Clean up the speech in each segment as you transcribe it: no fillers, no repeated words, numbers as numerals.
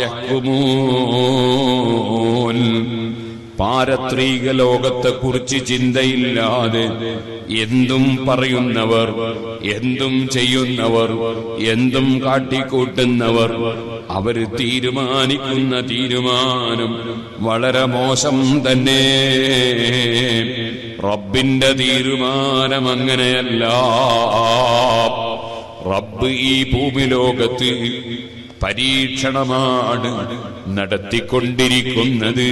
യഹ്കുമൂൻ. പാരത്രിക ലോകത്തെക്കുറിച്ച് ചിന്തയില്ലാതെ എന്തും പറയുന്നവർ, എന്തും ചെയ്യുന്നവർ, എന്തും കാട്ടിക്കൂട്ടുന്നവർ, അവര് തീരുമാനിക്കുന്ന തീരുമാനം വളരെ മോശം തന്നെ. റബ്ബിന്റെ തീരുമാനം അങ്ങനെയല്ല. റബ്ബ് ഈ ഭൂമിലോകത്ത് പരീക്ഷണമാണ് നടത്തിക്കൊണ്ടിരിക്കുന്നത്.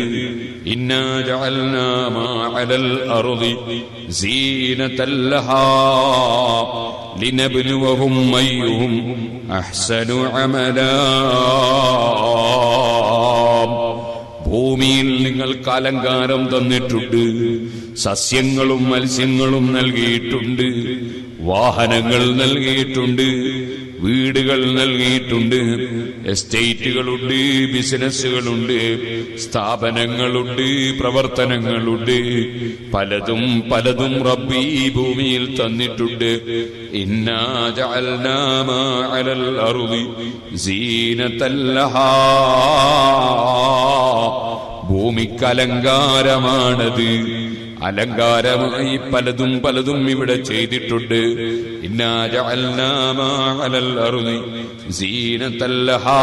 ഇന്നാ ജഅൽനാ മാ അലൽ അർളി സീനതൻ ലഹാ ലിനബ്ലുവഹും അയ്യുഹും അഹ്സനു അമലാ. ഭൂമിയിൽ നിങ്ങൾക്ക് അലങ്കാരം തന്നിട്ടുണ്ട്, സസ്യങ്ങളും മത്സ്യങ്ങളും നൽകിയിട്ടുണ്ട്, വാഹനങ്ങൾ നൽകിയിട്ടുണ്ട്, വീടുകൾ നൽകിയിട്ടുണ്ട്, എസ്റ്റേറ്റുകളുണ്ട്, ബിസിനസ്സുകളുണ്ട്, സ്ഥാപനങ്ങളുണ്ട്, പ്രവർത്തനങ്ങളുണ്ട്. പലതും പലതും റബ്ബ് ഈ ഭൂമിയിൽ തന്നിട്ടുണ്ട്. ഇന്നാ ജഅൽനാ മാ അലൽ അർളി സീനതൻ ലഹാ. ഭൂമിക്ക് അലങ്കാരമാണത്. അലങ്കാരമായി പലതും പലതും ഇവിടെ ചെയ്തിട്ടുണ്ട്. ഇന്നാ ജഅൽനാ മാ അലൽ അർളി സീനതൻ ലഹാ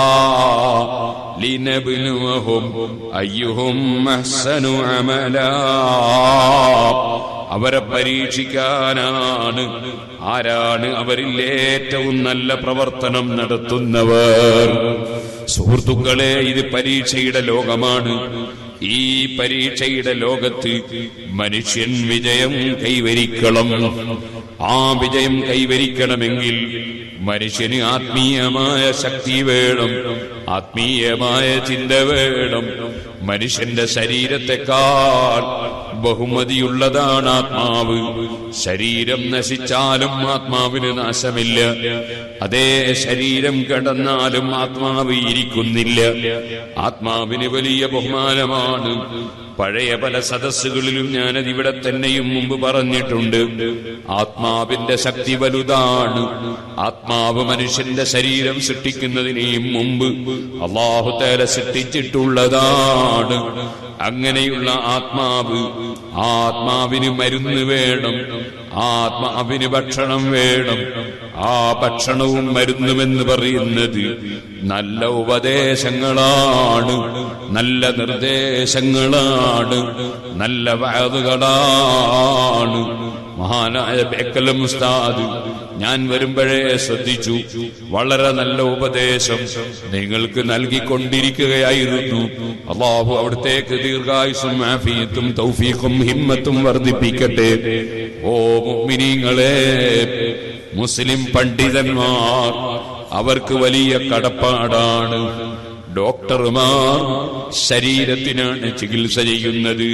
ലിനബ്ലുവഹും അയ്യുഹും അഹ്സനു അമലാ. അവരെ പരീക്ഷിക്കാനാണ്. ആരാണ് അവരിൽ ഏറ്റവും നല്ല പ്രവർത്തനം നടത്തുന്നവർ? സുഹൃത്തുക്കളെ, ഇത് പരീക്ഷയുടെ ലോകമാണ്. ഈ പരീക്ഷയുടെ ലോകത്ത് മനുഷ്യൻ വിജയം കൈവരിക്കണം. ആ വിജയം കൈവരിക്കണമെങ്കിൽ മനുഷ്യന് ആത്മീയമായ ശക്തി വേണം, ആത്മീയമായ ചിന്ത വേണം. മനുഷ്യന്റെ ശരീരത്തെക്കാൾ ബഹുമതിയുള്ളതാണ് ആത്മാവ്. ശരീരം നശിച്ചാലും ആത്മാവിന് നാശമില്ല. അതേ ശരീരം കിടന്നാലും ആത്മാവ് ഇരിക്കുന്നില്ല. ആത്മാവിന് വലിയ ബഹുമാനമാണ്. പഴയ പല സദസ്സുകളിലും ഞാനത് ഇവിടെ തന്നെയും മുമ്പ് പറഞ്ഞിട്ടുണ്ട്. ആത്മാവിന്റെ ശക്തി വലുതാണ്. ആത്മാവ് മനുഷ്യന്റെ ശരീരം സൃഷ്ടിക്കുന്നതിനെയും മുമ്പ് അല്ലാഹു തആല സൃഷ്ടിച്ചിട്ടുള്ളതാണ്. അങ്ങനെയുള്ള ആത്മാവ്, ആത്മാവിന് മരുന്ന് വേണം, ആത്മാവിന് ഭക്ഷണം വേണം. ആ ഭക്ഷണവും മരുന്നുമെന്ന് പറയുന്നത് നല്ല ഉപദേശങ്ങളാണ്, നല്ല നിർദ്ദേശങ്ങളാണ്, നല്ല വഅദുകളാണ്. മഹാനായ ബേക്കലം ഉസ്താദ് ഞാൻ വരുമ്പോഴേ ശ്രദ്ധിച്ചു, വളരെ നല്ല ഉപദേശം നിങ്ങൾക്ക് നൽകിക്കൊണ്ടിരിക്കുകയായിരുന്നു. അല്ലാഹു അവിടുത്തേക്ക് ദീർഘായുസ്സും ആഫിയത്തും തൗഫീഖും ഹിമ്മത്തും വർദ്ധിപ്പിക്കട്ടെ. ഓ മുഅ്മിനീങ്ങളെ, മുസ്ലിം പണ്ഡിതന്മാർ അവർക്ക് വലിയ കടപ്പാടാണ്. ഡോക്ടർമാർ ശരീരത്തിനാണ് ചികിത്സ ചെയ്യുന്നത്.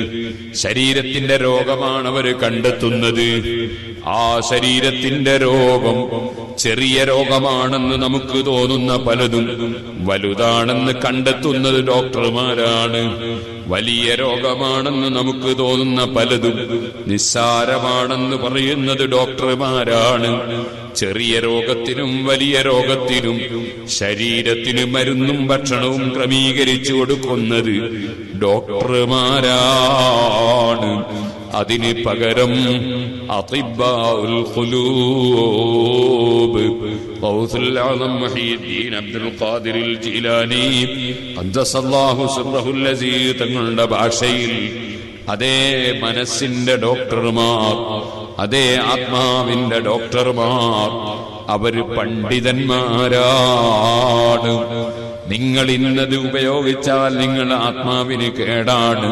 ശരീരത്തിന്റെ രോഗമാണ് അവർ കണ്ടെത്തുന്നത്. ആ ശരീരത്തിന്റെ രോഗം ചെറിയ രോഗമാണെന്ന് നമുക്ക് തോന്നുന്ന പലതും വലുതാണെന്ന് കണ്ടെത്തുന്നത് ഡോക്ടർമാരാണ്. വലിയ രോഗമാണെന്ന് നമുക്ക് തോന്നുന്ന പലതും നിസ്സാരമാണെന്ന് പറയുന്നത് ഡോക്ടർമാരാണ്. ചെറിയ രോഗത്തിനും വലിയ രോഗത്തിനും ശരീരത്തിന് മരുന്നും ഭക്ഷണവും ക്രമീകരിച്ചു കൊടുക്കുന്നത് ഡോക്ടർമാരാണ്. അതിന് പകരം അതിബ്ബാഉൽ ഖുലൂബ് ഗൗസുൽ ആദം മുഹീദ്ദീൻ അബ്ദുൽ ഖാദിർ ജീലാനി ഖദ്ദസല്ലാഹു സിർറഹുൽ അസീസ് തങ്ങളുടെ ഭാഷയിൽ അതേ മനസ്സിന്റെ ഡോക്ടർമാർ, അതേ ആത്മാവിന്റെ ഡോക്ടർമാർ, അവര് പണ്ഡിതന്മാരാണ്. നിങ്ങൾ ഇന്നത് ഉപയോഗിച്ചാൽ നിങ്ങൾ ആത്മാവിന് കേടാണ്.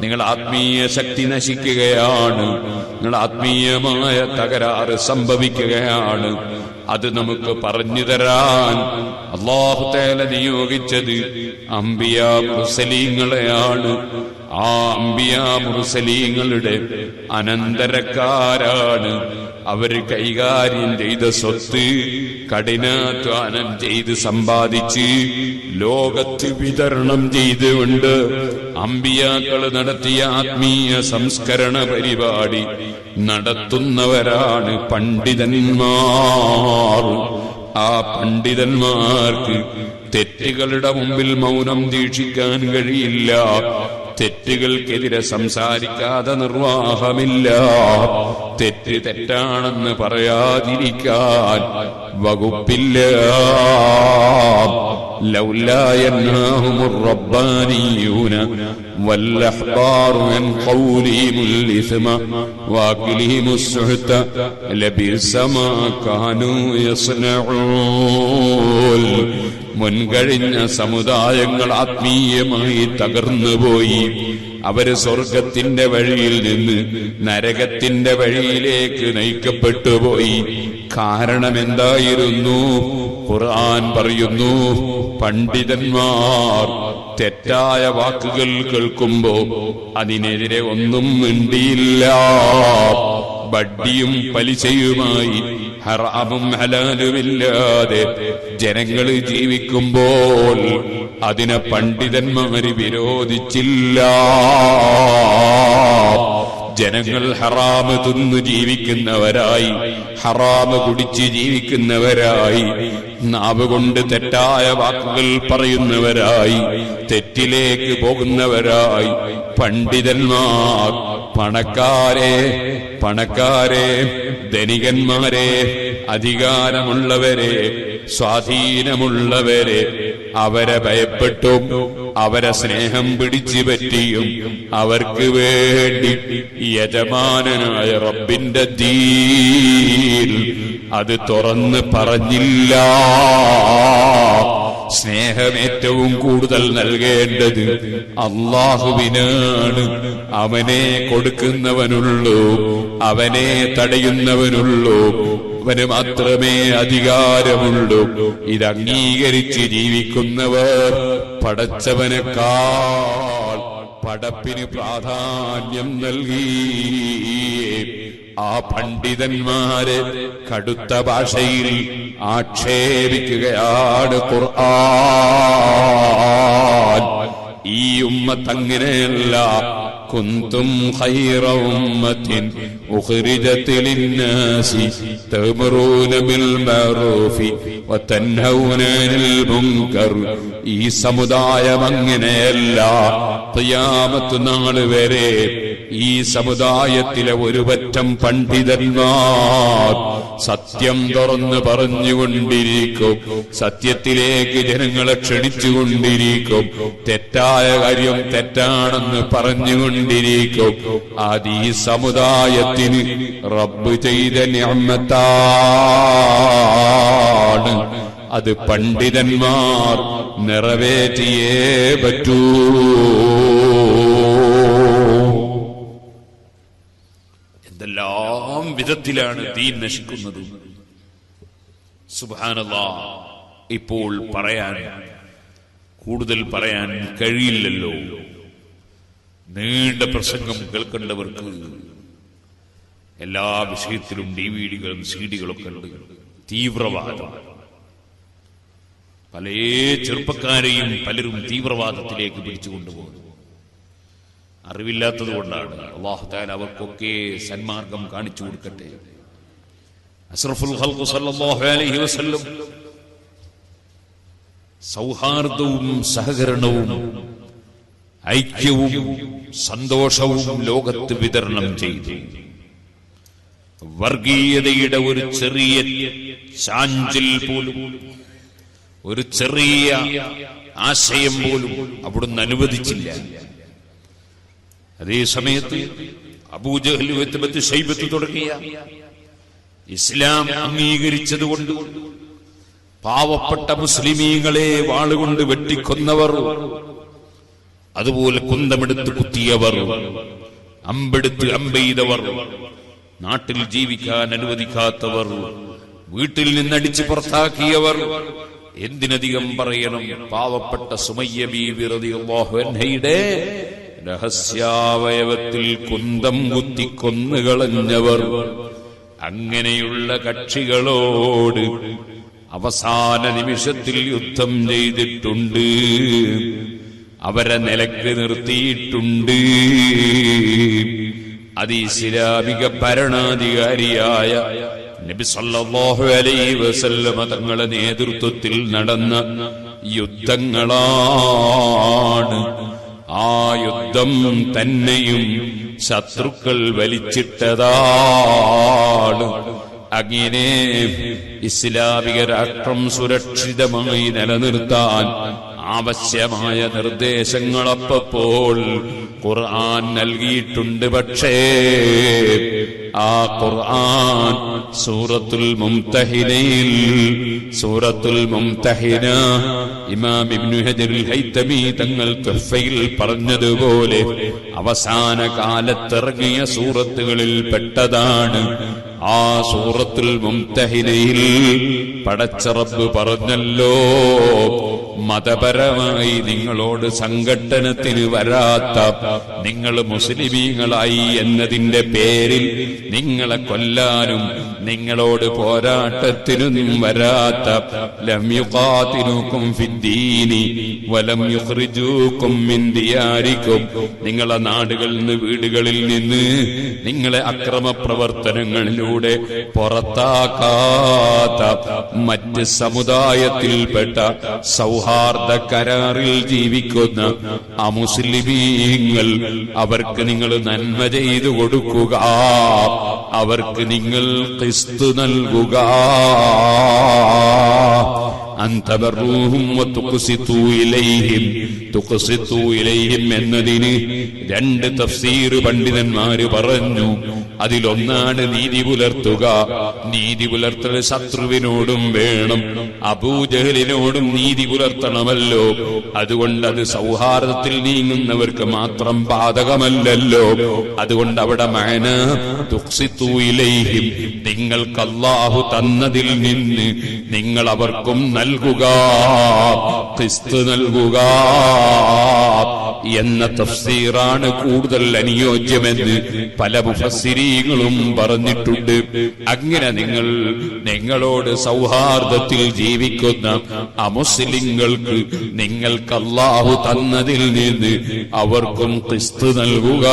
നിങ്ങൾ ആത്മീയ ശക്തി നശിക്കുകയാണ്. നിങ്ങൾ ആത്മീയമായ തകരാറ് സംഭവിക്കുകയാണ്. അത് നമുക്ക് പറഞ്ഞു തരാൻ അല്ലാഹു തആല നിയോഗിച്ചത് അംബിയാ മുർസലീങ്ങളെയാണ്. ആ അംബിയാ മുർസലീങ്ങളുടെ അനന്തരക്കാരാണ്. അവര് കൈകാര്യം ചെയ്ത സ്വത്ത് കഠിനാധ്വാനം ചെയ്ത് സമ്പാദിച്ച് ലോകത്ത് വിതരണം ചെയ്തുകൊണ്ട് അമ്പിയാക്കൾ നടത്തിയ ആത്മീയ സംസ്കരണ പരിപാടി നടത്തുന്നവരാണ് പണ്ഡിതന്മാർ. ആ പണ്ഡിതന്മാർക്ക് തെറ്റുകളുടെ മുമ്പിൽ മൗനം ദീക്ഷിക്കാൻ കഴിയില്ല. തെറ്റുകൾക്കെതിരെ സംസാരിക്കാതെ നിർവാഹമില്ല. തെറ്റ് തെറ്റാണെന്ന് പറയാതിരിക്കാൻ വകുപ്പില്ല. ലൗലാ യൻഹാഹുമുർ റബ്ബാനിയൂന വല്ലഹ്ബാറു അൻ ഖൗലിഹിമുൽ ഇസ്മ വഅഖ്ലിഹിമുസ് സുഹ്ത ലബിസ മാ കാനൂ യസ്നഊൻ. മുൻകഴിഞ്ഞ സമുദായങ്ങൾ ആത്മീയമായി തകർന്നുപോയി. അവര് സ്വർഗത്തിന്റെ വഴിയിൽ നിന്ന് നരകത്തിന്റെ വഴിയിലേക്ക് നയിക്കപ്പെട്ടുപോയി. കാരണം എന്തായിരുന്നു? ഖുർആൻ പറയുന്നു, പണ്ഡിതന്മാർ തെറ്റായ വാക്കുകൾ കേൾക്കുമ്പോ അതിനെതിരെ ഒന്നും മിണ്ടിയില്ല. ബഡ്ഡിയും പലിശയുമായി ഹറാമും ഹലാലുമില്ലാതെ ജനങ്ങൾ ജീവിക്കുമ്പോൾ അതിനെ പണ്ഡിതന്മാര് വിരോധിച്ചില്ല. ജനങ്ങൾ ഹറാമ് തിന്നു ജീവിക്കുന്നവരായി, ഹറാമ് കുടിച്ച് ജീവിക്കുന്നവരായി, നാവ് കൊണ്ട് തെറ്റായ വാക്കുകൾ പറയുന്നവരായി, തെറ്റിലേക്ക് പോകുന്നവരായി പണ്ഡിതന്മാർ പണക്കാരെ ധനികന്മാരെ അധികാരമുള്ളവരെ സ്വാധീനമുള്ളവരെ അവരെ ഭയപ്പെട്ടും അവരെ സ്നേഹം പിടിച്ചു പറ്റിയും അവർക്ക് വേണ്ടി യജമാനനായ റബ്ബിന്റെ ദീൻ അത് തുറന്ന് പറഞ്ഞില്ല. സ്നേഹം ഏറ്റവും കൂടുതൽ നൽകേണ്ടത് അല്ലാഹുവിനാണ്. അവനെ കൊടുക്കുന്നവനുള്ളൂ, അവനെ തടയുന്നവനുള്ളൂ, അവന് മാത്രമേ അധികാരമുള്ളൂ. ഇത് അംഗീകരിച്ച് ജീവിക്കുന്നവർ പടച്ചവനേക്കാൾ പടപ്പിന് പ്രാധാന്യം നൽകി. ആ പണ്ഡിതന്മാരെ കടുത്ത ഭാഷയിൽ ആക്ഷേപിക്കുകയാണ് ഖുർആൻ. ഈ ഉമ്മത്ത് അങ്ങനെയല്ല. കുന്തും ഖൈറ ഉമ്മത്തിൻ ഉഖ്രിജത് ലിന്നാസി തഅ്മുറൂന ബിൽ മഅറൂഫി വതൻഹൗന അനിൽ മുൻകർ. ഈ സമുദായം അങ്ങനെയല്ല. ഖിയാമത്ത് നാൾ വരെ ഈ സമുദായത്തിലെ ഒരു പറ്റം പണ്ഡിതന്മാർ സത്യം തുറന്ന് പറഞ്ഞുകൊണ്ടിരിക്കും, സത്യത്തിലേക്ക് ജനങ്ങളെ ക്ഷണിച്ചുകൊണ്ടിരിക്കും, തെറ്റായ കാര്യം തെറ്റാണെന്ന് പറഞ്ഞുകൊണ്ടിരിക്കും. അത് ഈ സമുദായത്തിന് റബ്ബ് ചെയ്ത നിഅമത്താണ്. അത് പണ്ഡിതന്മാർ നിറവേറ്റിയേ പറ്റൂ. എന്തെല്ലാം വിധത്തിലാണ് ദീൻ നശിക്കുന്നത്. സുബ്ഹാനല്ലാഹ്. ഇപ്പോൾ കൂടുതൽ പറയാൻ കഴിയില്ലല്ലോ. നീണ്ട പ്രസംഗം കേൾക്കേണ്ടവർക്ക് എല്ലാ വിഷയത്തിലും DVD-കളും CD-കളൊക്കെ ഉണ്ട്. തീവ്രവാദം, പല ചെറുപ്പക്കാരെയും പലരും തീവ്രവാദത്തിലേക്ക് പിടിച്ചുകൊണ്ടുപോകുന്നു. അറിവില്ലാത്തത് കൊണ്ടാണ്. അല്ലാഹു തആല അവർക്കൊക്കെ സന്മാർഗം കാണിച്ചു കൊടുക്കട്ടെ. അഷ്റഫുൽ ഖൽഖ് സല്ലല്ലാഹു അലൈഹി വസല്ലം സൗഹാർദ്ദവും സഹകരണവും ഐക്യവും സന്തോഷവും ലോകത്ത് വിതരണം ചെയ്തു. വർഗീയതയുടെ ഒരു ചെറിയ ചാഞ്ചൽ പോലും, ഒരു ചെറിയ ആശയം പോലും അവിടുന്ന് അനുവദിച്ചില്ല. അതേ സമയത്ത് അബൂജഹൽ ഉത്ബത്ത് ശൈബത്ത് തുടങ്ങിയ ഇസ്ലാം അംഗീകരിച്ചതുകൊണ്ട് പാവപ്പെട്ട മുസ്ലിമീങ്ങളെ വാളുകൊണ്ട് വെട്ടിക്കൊന്നവർ, അതുപോലെ കുന്തമെടുത്ത് കുത്തിയവർ, അമ്പെടുത്ത് അമ്പെയ്തവർ, നാട്ടിൽ ജീവിക്കാൻ അനുവദിക്കാത്തവർ, വീട്ടിൽ നിന്നടിച്ച് പുറത്താക്കിയവർ, എന്തിനധികം പറയണം പാവപ്പെട്ട സുമയ്യ ബീവി റളിയല്ലാഹു അൻഹയുടെ രഹസ്യാവയവത്തിൽ കുന്തം കുത്തി കൊന്നുകളഞ്ഞവർ. അങ്ങനെയുള്ള കക്ഷികളോട് അവസാന നിമിഷത്തിൽ യുദ്ധം ചെയ്തിട്ടുണ്ട്, അവരെ നിലക്ക് നിർത്തിയിട്ടുണ്ട്. അത് ഇസ്ലാമിക ഭരണാധികാരിയായ നബി സല്ലല്ലാഹു അലൈഹി വസല്ലമ തങ്ങളുടെ നേതൃത്വത്തിൽ നടന്ന യുദ്ധങ്ങളാണ്. ആ യുദ്ധം തന്നെയും ശത്രുക്കൾ വലിച്ചിട്ടതാണ്. അങ്ങനെ ഇസ്ലാമിക രാഷ്ട്രം സുരക്ഷിതമായി നിലനിർത്താൻ ആവശ്യമായ നിർദ്ദേശങ്ങൾ അപ്പോൾ ഖുർആൻ നൽകിയിട്ടുണ്ട്. പക്ഷേ ആ ഖുർആൻ സൂറത്തുൽ മുംതഹിന ഇമാം ഇബ്നു ഹജറുൽ ഹൈതമി തങ്ങൾ തുഹ്ഫയിൽ പറഞ്ഞതുപോലെ അവസാന കാലത്തിറങ്ങിയ സൂറത്തുകളിൽ പെട്ടതാണ്. ആ സൂറത്തുൽ മുംതഹിനയിൽ പടച്ച റബ്ബ് പറഞ്ഞല്ലോ, മതപരമായി നിങ്ങളോട് സംഘട്ടനത്തിന് വരാത്ത, നിങ്ങൾ മുസ്ലിമീങ്ങളായി എന്നതിന്റെ പേരിൽ നിങ്ങളെ കൊല്ലാനും നിങ്ങളോട് പോരാട്ടത്തിനും വരാത്ത, ലം യുഖാതിലുകും ഫിദ്ദീനി വലം യുഖ്രിജൂകും മിൻ ദിയാരികും, നിങ്ങളെ നാടുകളിൽ നിന്ന് വീടുകളിൽ നിന്ന് നിങ്ങളെ അക്രമ പ്രവർത്തനങ്ങളിലൂടെ പുറത്താക്കാത്ത മറ്റ് സമുദായത്തിൽപ്പെട്ട സൗഹാർദ്ദ കരാറിൽ ജീവിക്കുന്ന അമുസ്ലിമീങ്ങൾ, അവർക്ക് നിങ്ങൾ നന്മ ചെയ്തു കൊടുക്കുക, അവർക്ക് നിങ്ങൾ ഖിസ്ത് നൽകുക. അൻതബറൂഹും വതുഖ്സിതു ഇലൈഹിം എന്നതിന് രണ്ട് തഫ്സീർ പണ്ഡിതന്മാര് പറഞ്ഞു. അതിലൊന്നാണ് നീതി പുലർത്തുക. നീതി പുലർത്തൽ ശത്രുവിനോടും വേണം, അബൂജഹലിനോടും നീതി പുലർത്തണമല്ലോ. അതുകൊണ്ട് അത് സൗഹാർദ്ദത്തിൽ നീങ്ങുന്നവർക്ക് മാത്രം ബാധകമല്ലല്ലോ. അതുകൊണ്ട് അവിടെ മഅന തുഖ്സിതു ഇലൈഹിം, നിങ്ങൾക്ക് അല്ലാഹു തന്നതിൽ നിന്ന് നിങ്ങൾ അവർക്കും നൽകുക, ഖിസ്ത് നൽകുക എന്ന തഫ്സീറാണ് കൂടുതൽ അനുയോജ്യമെന്ന് പല മുഫസ്സിരീങ്ങളും പറഞ്ഞിട്ടുണ്ട്. അങ്ങനെ നിങ്ങളോട് സൗഹാർദ്ദത്തിൽ ജീവിക്കുന്ന അമുസ്ലിങ്ങൾക്ക് നിങ്ങൾക്ക് അല്ലാഹു തന്നതിൽ നിന്ന് അവർക്കും ഖിസ്ത് നൽകുക.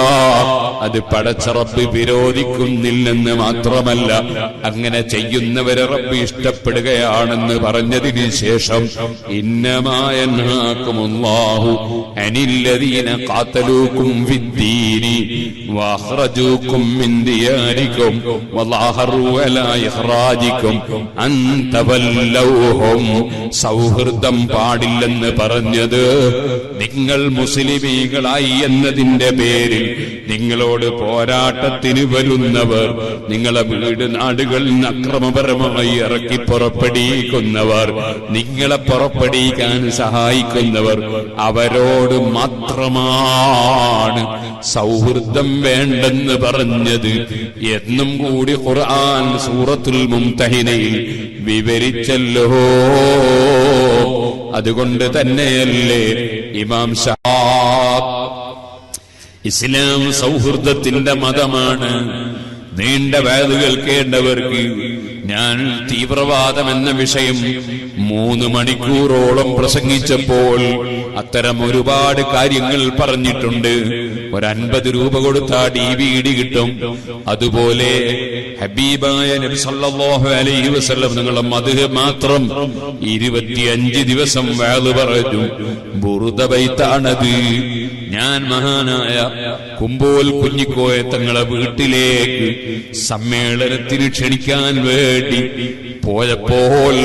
അത് പടച്ച റബ്ബ് വിരോധിക്കുന്നില്ലെന്ന് മാത്രമല്ല, അങ്ങനെ ചെയ്യുന്നവരെ റബ്ബ് ഇഷ്ടപ്പെടുകയാണെന്ന് പറഞ്ഞതിന് ശേഷം ഇന്നമാ യൻഹാകുമുല്ലാഹു അനില്ലദീന ഖാതലൂകും ഫിദ്ദീനി വഅഖ്റജൂകും മിൻ ദിയാരികും വളാഹറു അലാ ഇഖ്റാജികും അൻ തവല്ലൗഹും. സൗഹൃദം പാടില്ലെന്ന് പറഞ്ഞത് നിങ്ങൾ മുസ്ലിമീങ്ങളായി എന്നതിന്റെ പേരിൽ നിങ്ങളോട് പോരാട്ടത്തിന് വരുന്നവർ, നിങ്ങളെ വീട് നാടുകളിൽ നിന്ന് അക്രമപരമായി ഇറക്കി പുറപ്പെടിക്കുന്നവർ, നിങ്ങളെ പുറപ്പെടിക്കാൻ സഹായിക്കുന്നവർ, അവരോട് മാത്രമാണ് സൗഹൃദം വേണ്ടെന്ന് പറഞ്ഞത് എന്നും കൂടി ഖുർആൻ സൂറത്തുൽ മുംതഹിനയിൽ വിവരിച്ചല്ലോ. അതുകൊണ്ട് തന്നെയല്ലേ ഇമാം ഷഹാബ് ഇസ്ലാം സൗഹൃദത്തിന്റെ മതമാണ്. നീണ്ട വഅദ് കേൾക്കേണ്ടവർക്ക് ഞാൻ തീവ്രവാദം എന്ന വിഷയം 3 മണിക്കൂറോളം പ്രസംഗിച്ചപ്പോൾ അത്തരം ഒരുപാട് കാര്യങ്ങൾ പറഞ്ഞിട്ടുണ്ട്. 50 രൂപ കൊടുത്താൽ DVD കിട്ടും. അതുപോലെ ഹബീബായ നബി സല്ലല്ലാഹു അലൈഹി വസല്ലം നിങ്ങളുടെ മദ്ഹ് മാത്രം 25 ദിവസം വഅദ് പറഞ്ഞു. ബുറുദ ബൈത്താണത്. ഞാൻ മഹാനായ കുമ്പോൽ കുഞ്ഞിക്കോയ തങ്ങളെ വീട്ടിലേക്ക് സമ്മേളനത്തിന് ക്ഷണിക്കാൻ വേണ്ടി പോയപ്പോൾ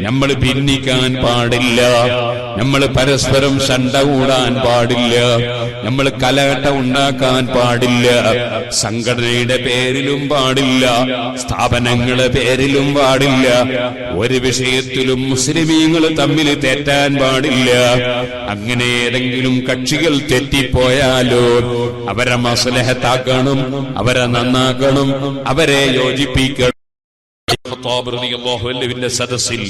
നമ്മൾ ഭിന്നിക്കാൻ പാടില്ല, നമ്മൾ പരസ്പരം ശണ്ട കൂടാൻ പാടില്ല, നമ്മൾ കലഹട്ട ഉണ്ടാക്കാൻ പാടില്ല, സംഘടനയുടെ പേരിലും പാടില്ല, സ്ഥാപനങ്ങളുടെ പേരിലും പാടില്ല, ഒരു വിഷയത്തിലും മുസ്ലിമീങ്ങൾ തമ്മിൽ തെറ്റാൻ പാടില്ല. അങ്ങനെ ഏതെങ്കിലും കക്ഷികൾ തെറ്റിപ്പോയാലോ അവരെ മസ്ലഹത്താക്കണം, അവരെ നന്നാക്കണം, അവരെ യോജിപ്പിക്കണം. സദസ്സിൽ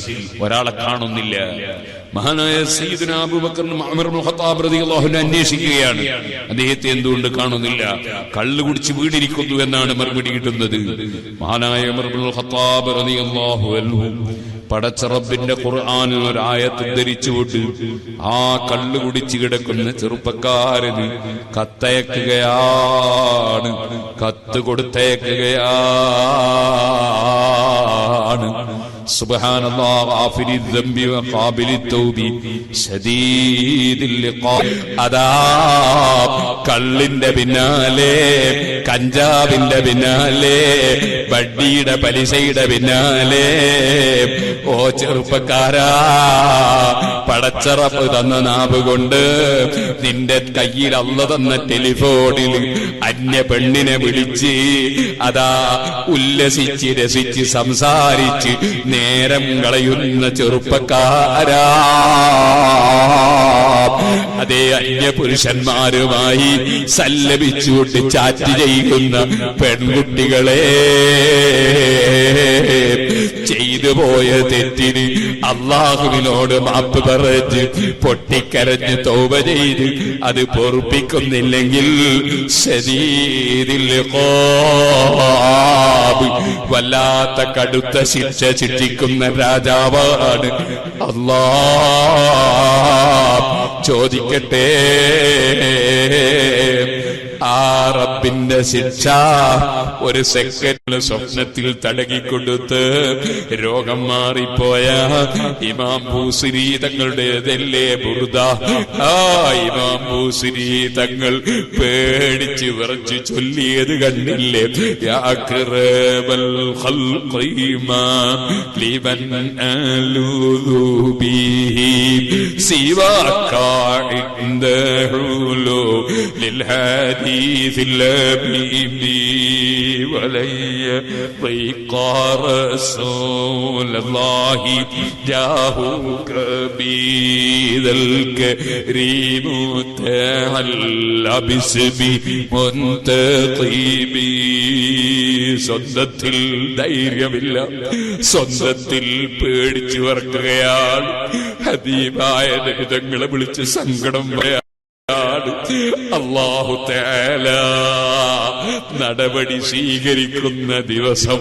ഒരാളെ കാണുന്നില്ല. മഹാനായ സയ്യിദുനാ അബൂബക്കർ ഉമർ ഇബ്നു ഖത്താബ് റളിയല്ലാഹു അൻഹു അന്വേഷിക്കുകയാണ്, അദ്ദേഹത്തെ എന്തുകൊണ്ട് കാണുന്നില്ല? കള്ളു കുടിച്ച് വീടിരിക്കുന്നു എന്നാണ് മറുപടി കിട്ടുന്നത്. മഹാനായ ഉമർ ഇബ്നു ഖത്താബ് റളിയല്ലാഹു അൻഹു പടച്ച റബ്ബിന്റെ ഖുർആനിൽ ഒരു ആയത്ത് ധരിച്ചുകൊണ്ട് ആ കള്ളു കുടിച്ച് കിടക്കുന്ന ചെറുപ്പക്കാരന് കത്തയക്കുകയാണ്, കത്ത് കൊടുത്തയക്കുകയാണ്. സുബ്ഹാനല്ലാഹ് ഗാഫിരിൽ ദംബി വഖാബിലിത് തൗബി ശദീദിൽ ഇഖാബ്. അതാ കള്ളിന്റെ പിന്നാലെ, കഞ്ചാവിന്റെ പിന്നാലെ, വട്ടിയുടെ പലിശയുടെ പിന്നാലെ, ഓ ചെറുപ്പക്കാരാ, പടച്ചറപ്പ് തന്ന നാവ് കൊണ്ട് നിന്റെ കയ്യിൽ അള്ള തന്ന ടെലിഫോണിൽ അന്യ പെണ്ണിനെ വിളിച്ച് അതാ ഉല്ലസിച്ച് രസിച്ച് സംസാരിച്ച് നേരം കളയുന്ന ചെറുപ്പക്കാരാ, അതേ അന്യപുരുഷന്മാരുമായി സല്ലപിച്ചുകൊണ്ട് ചാറ്റ് ചെയ്യുന്ന പെൺകുട്ടികളെ, ചെയ്തു പോയ തെറ്റിന് അള്ളാഹുവിനോട് മാപ്പ് പറഞ്ഞ് പൊട്ടിക്കരഞ്ഞ് തൗബ ചെയ്ത് അത് പൊറുപ്പിക്കുന്നില്ലെങ്കിൽ ശദീദിൽ ഇഖാബ്, വല്ലാത്ത കടുത്ത ശിക്ഷ ശിക്ഷിക്കുന്ന രാജാവാണ് അല്ലാഹ്. ചോദിക്കട്ടെ, ആ റബ്ബിന്റെ ശിക്ഷ ഒരു സെക്കൻഡ് സ്വപ്നത്തിൽ തടകിക്കൊടുത്ത് രോഗം മാറിപ്പോയ ഇമാം ബൂസിരി തങ്ങളുടേതല്ലേ ബുർദ. ആ ഇമാം ബൂസിരി തങ്ങൾ പേടിച്ച് വിറച്ച് ചൊല്ലിയത് കണ്ടില്ലേ? യാ അക്റബൽ ഖൽഖി മാ ലിമൻ അലൂദു ബിഹി സിവാക ഇൻദഹുലു ലിൽഹാദി في اللبيب ولي ضيق رسول الله جاهك بذا الكريم تعالى باسمي منتقبي. സ്വന്തത്തിൽ ധൈര്യമില്ല, സ്വന്തത്തിൽ പേടിച്ചു വർക്കുകയാണ്. ഹബീബായ നബിതങ്ങളെ വിളിച്ച് സങ്കടം പറയാ. അല്ലാഹു തആല നടപടി സ്വീകരിക്കുന്ന ദിവസം,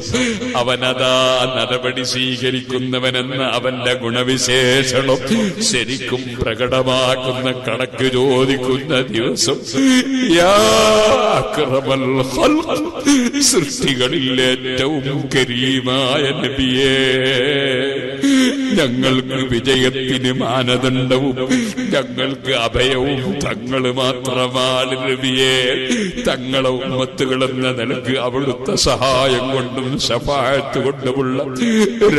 അവനതാ നടപടി സ്വീകരിക്കുന്നവനെന്ന അവന്റെ ഗുണവിശേഷണം ശരിക്കും പ്രകടമാക്കുന്ന കണക്ക് ചോദിക്കുന്ന ദിവസം. യാ അക്റമൽ ഖൽഖ്, സൃഷ്ടികളിൽ ഏറ്റവും കരീമായ നബിയേ, ഞങ്ങൾക്ക് വിജയത്തിന് മാനദണ്ഡവും ഞങ്ങൾക്ക് അഭയവും തങ്ങള് മാത്രമാണ് നബിയേ. തങ്ങളെ ഉമ്മത്തുകളെന്ന നിലക്ക് അവിടുത്തെ സഹായം കൊണ്ടും ശഫാഅത്ത് കൊണ്ടുമുള്ള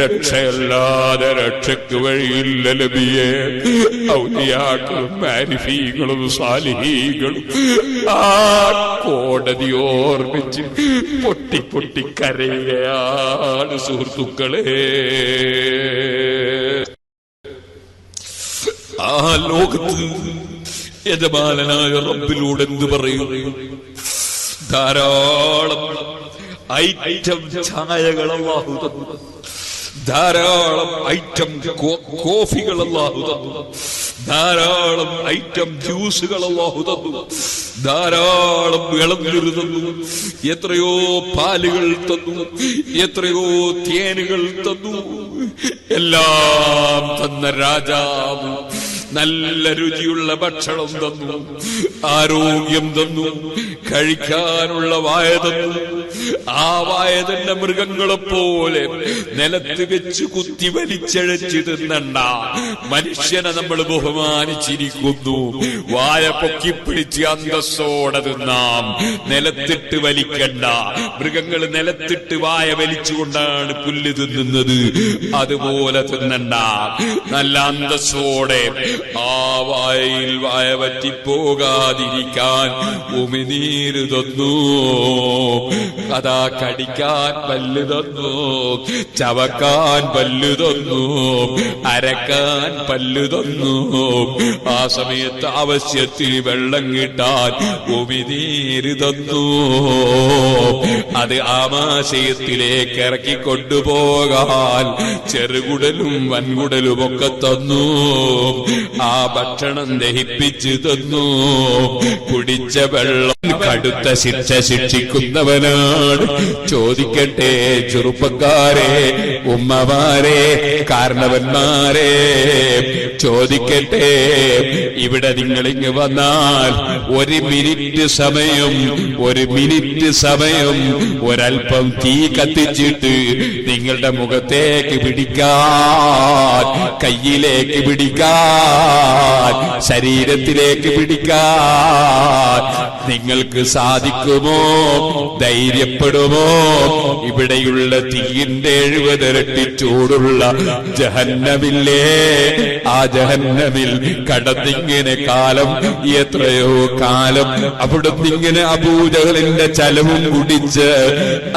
രക്ഷയല്ലാതെ രക്ഷയ്ക്ക് വഴിയില്ല നബിയേ. ഔലിയാക്കളും ആരിഫീകളും സാലിഹീകളും ആ കോടതി ഓർമ്മിച്ച് പൊട്ടി പൊട്ടി കരയുകയാണ് സുഹൃത്തുക്കളെ. ആ ലോകത്ത് യജമാനായ റബ്ബിലൂടെ എന്ത് പറയും? ധാരാളം ഐറ്റം ചായകൾ അല്ലാഹു തന്നു, ധാരാളം ഐറ്റം കോഫികൾ അല്ലാഹു തന്നു, ധാരാളം ഐറ്റം ജ്യൂസുകൾ അല്ലാഹു തന്നു, ധാരാളം ഇളനീര് തന്നു, എത്രയോ പാലുകൾ തന്നു, എത്രയോ തേനുകൾ തന്നു. എല്ലാം തന്ന രാജാവ് നല്ല രുചിയുള്ള ഭക്ഷണം തന്നു, ആരോഗ്യം തന്നു, കഴിക്കാനുള്ള വായ തന്നു. ആ വായ തന്നെ മൃഗങ്ങളെപ്പോലെ നിലത്ത് വെച്ച് കുത്തി വലിച്ചഴച്ച് തിന്നണ്ട. മനുഷ്യനെ നമ്മൾ ബഹുമാനിച്ചിരിക്കുന്നു. വായ പൊക്കിപ്പിടിച്ച് അന്തസ്സോടെ തിന്നാം, നിലത്തിട്ട് വലിക്കണ്ട. മൃഗങ്ങൾ നിലത്തിട്ട് വായ വലിച്ചുകൊണ്ടാണ് പുല്ല് തിന്നുന്നത്, അതുപോലെ തിന്നണ്ട. നല്ല അന്തസ്സോടെ ആ വായയിൽ വായ പറ്റിപ്പോകാതിരിക്കാൻ ഉമിനീര് തന്നു. അതാ കടിക്കാൻ പല്ല് തന്നു, ചവക്കാൻ പല്ല് തന്നു, അരക്കാൻ പല്ല് തന്നു. ആ സമയത്ത് ആവശ്യത്തിന് വെള്ളം കിട്ടാൻ ഉമിനീര് തന്നു. അത് ആമാശയത്തിലേക്ക് ഇറക്കിക്കൊണ്ടുപോകാൻ ചെറുകുടലും വൻകുടലും ഒക്കെ തന്നു. ആ ഭക്ഷണം ദഹിപ്പിച്ചു തന്നു. കുടിച്ച വെള്ളം കടുത്ത ശിക്ഷ ശിക്ഷിക്കുന്നവനാണ്. ചോദിക്കട്ടെ ചെറുപ്പക്കാരെ, ഉമ്മമാരെ, കാരണവന്മാരെ, ചോദിക്കട്ടെ, ഇവിടെ നിങ്ങളിങ്ങ് വന്നാൽ ഒരു മിനിറ്റ് സമയം ഒരൽപ്പം തീ കത്തിച്ചിട്ട് നിങ്ങളുടെ മുഖത്തേക്ക് പിടിക്കാൻ, കയ്യിലേക്ക് പിടിക്കാൻ, ശരീരത്തിലേക്ക് പിടിക്കാൻ നിങ്ങൾക്ക് സാധിക്കുമോ? ധൈര്യപ്പെടുമോ? ഇവിടെയുള്ള തീയിന്റെ 70 ഇരട്ടി ചൂടുള്ള ജഹന്നമില്ലേ? ആ ജഹന്നമിൽ കടന്നിങ്ങനെ കാലം, എത്രയോ കാലം അവിടുന്ന് ഇങ്ങനെ അബൂജഹലിന്റെ ചലവും കുടിച്ച്,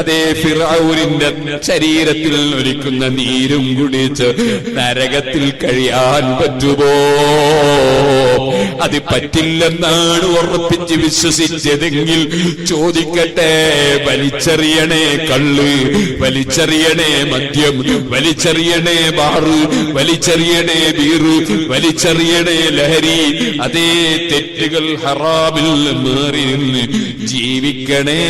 അതേ ഫിറഔനിന്റെ ശരീരത്തിൽ ഒലിക്കുന്ന നീരും കുടിച്ച് നരകത്തിൽ കഴിയാൻ പറ്റുമോ? അത് പറ്റില്ലെന്നാണ് ഉറപ്പിച്ച് വിശ്വസിച്ചതെങ്കിൽ ചോദിക്കട്ടെ, വലിച്ചെറിയണേ കള്ള്, വലിച്ചെറിയണേ മദ്യം, വലിച്ചെറിയണേ ബാറ്, വലിച്ചെറിയണേ ബീറ്, വലിച്ചെറിയണേ ലഹരി, അതേ തെറ്റുകൾ ഹറാമിൽ മാറി നിന്ന് ജീവിക്കണേ.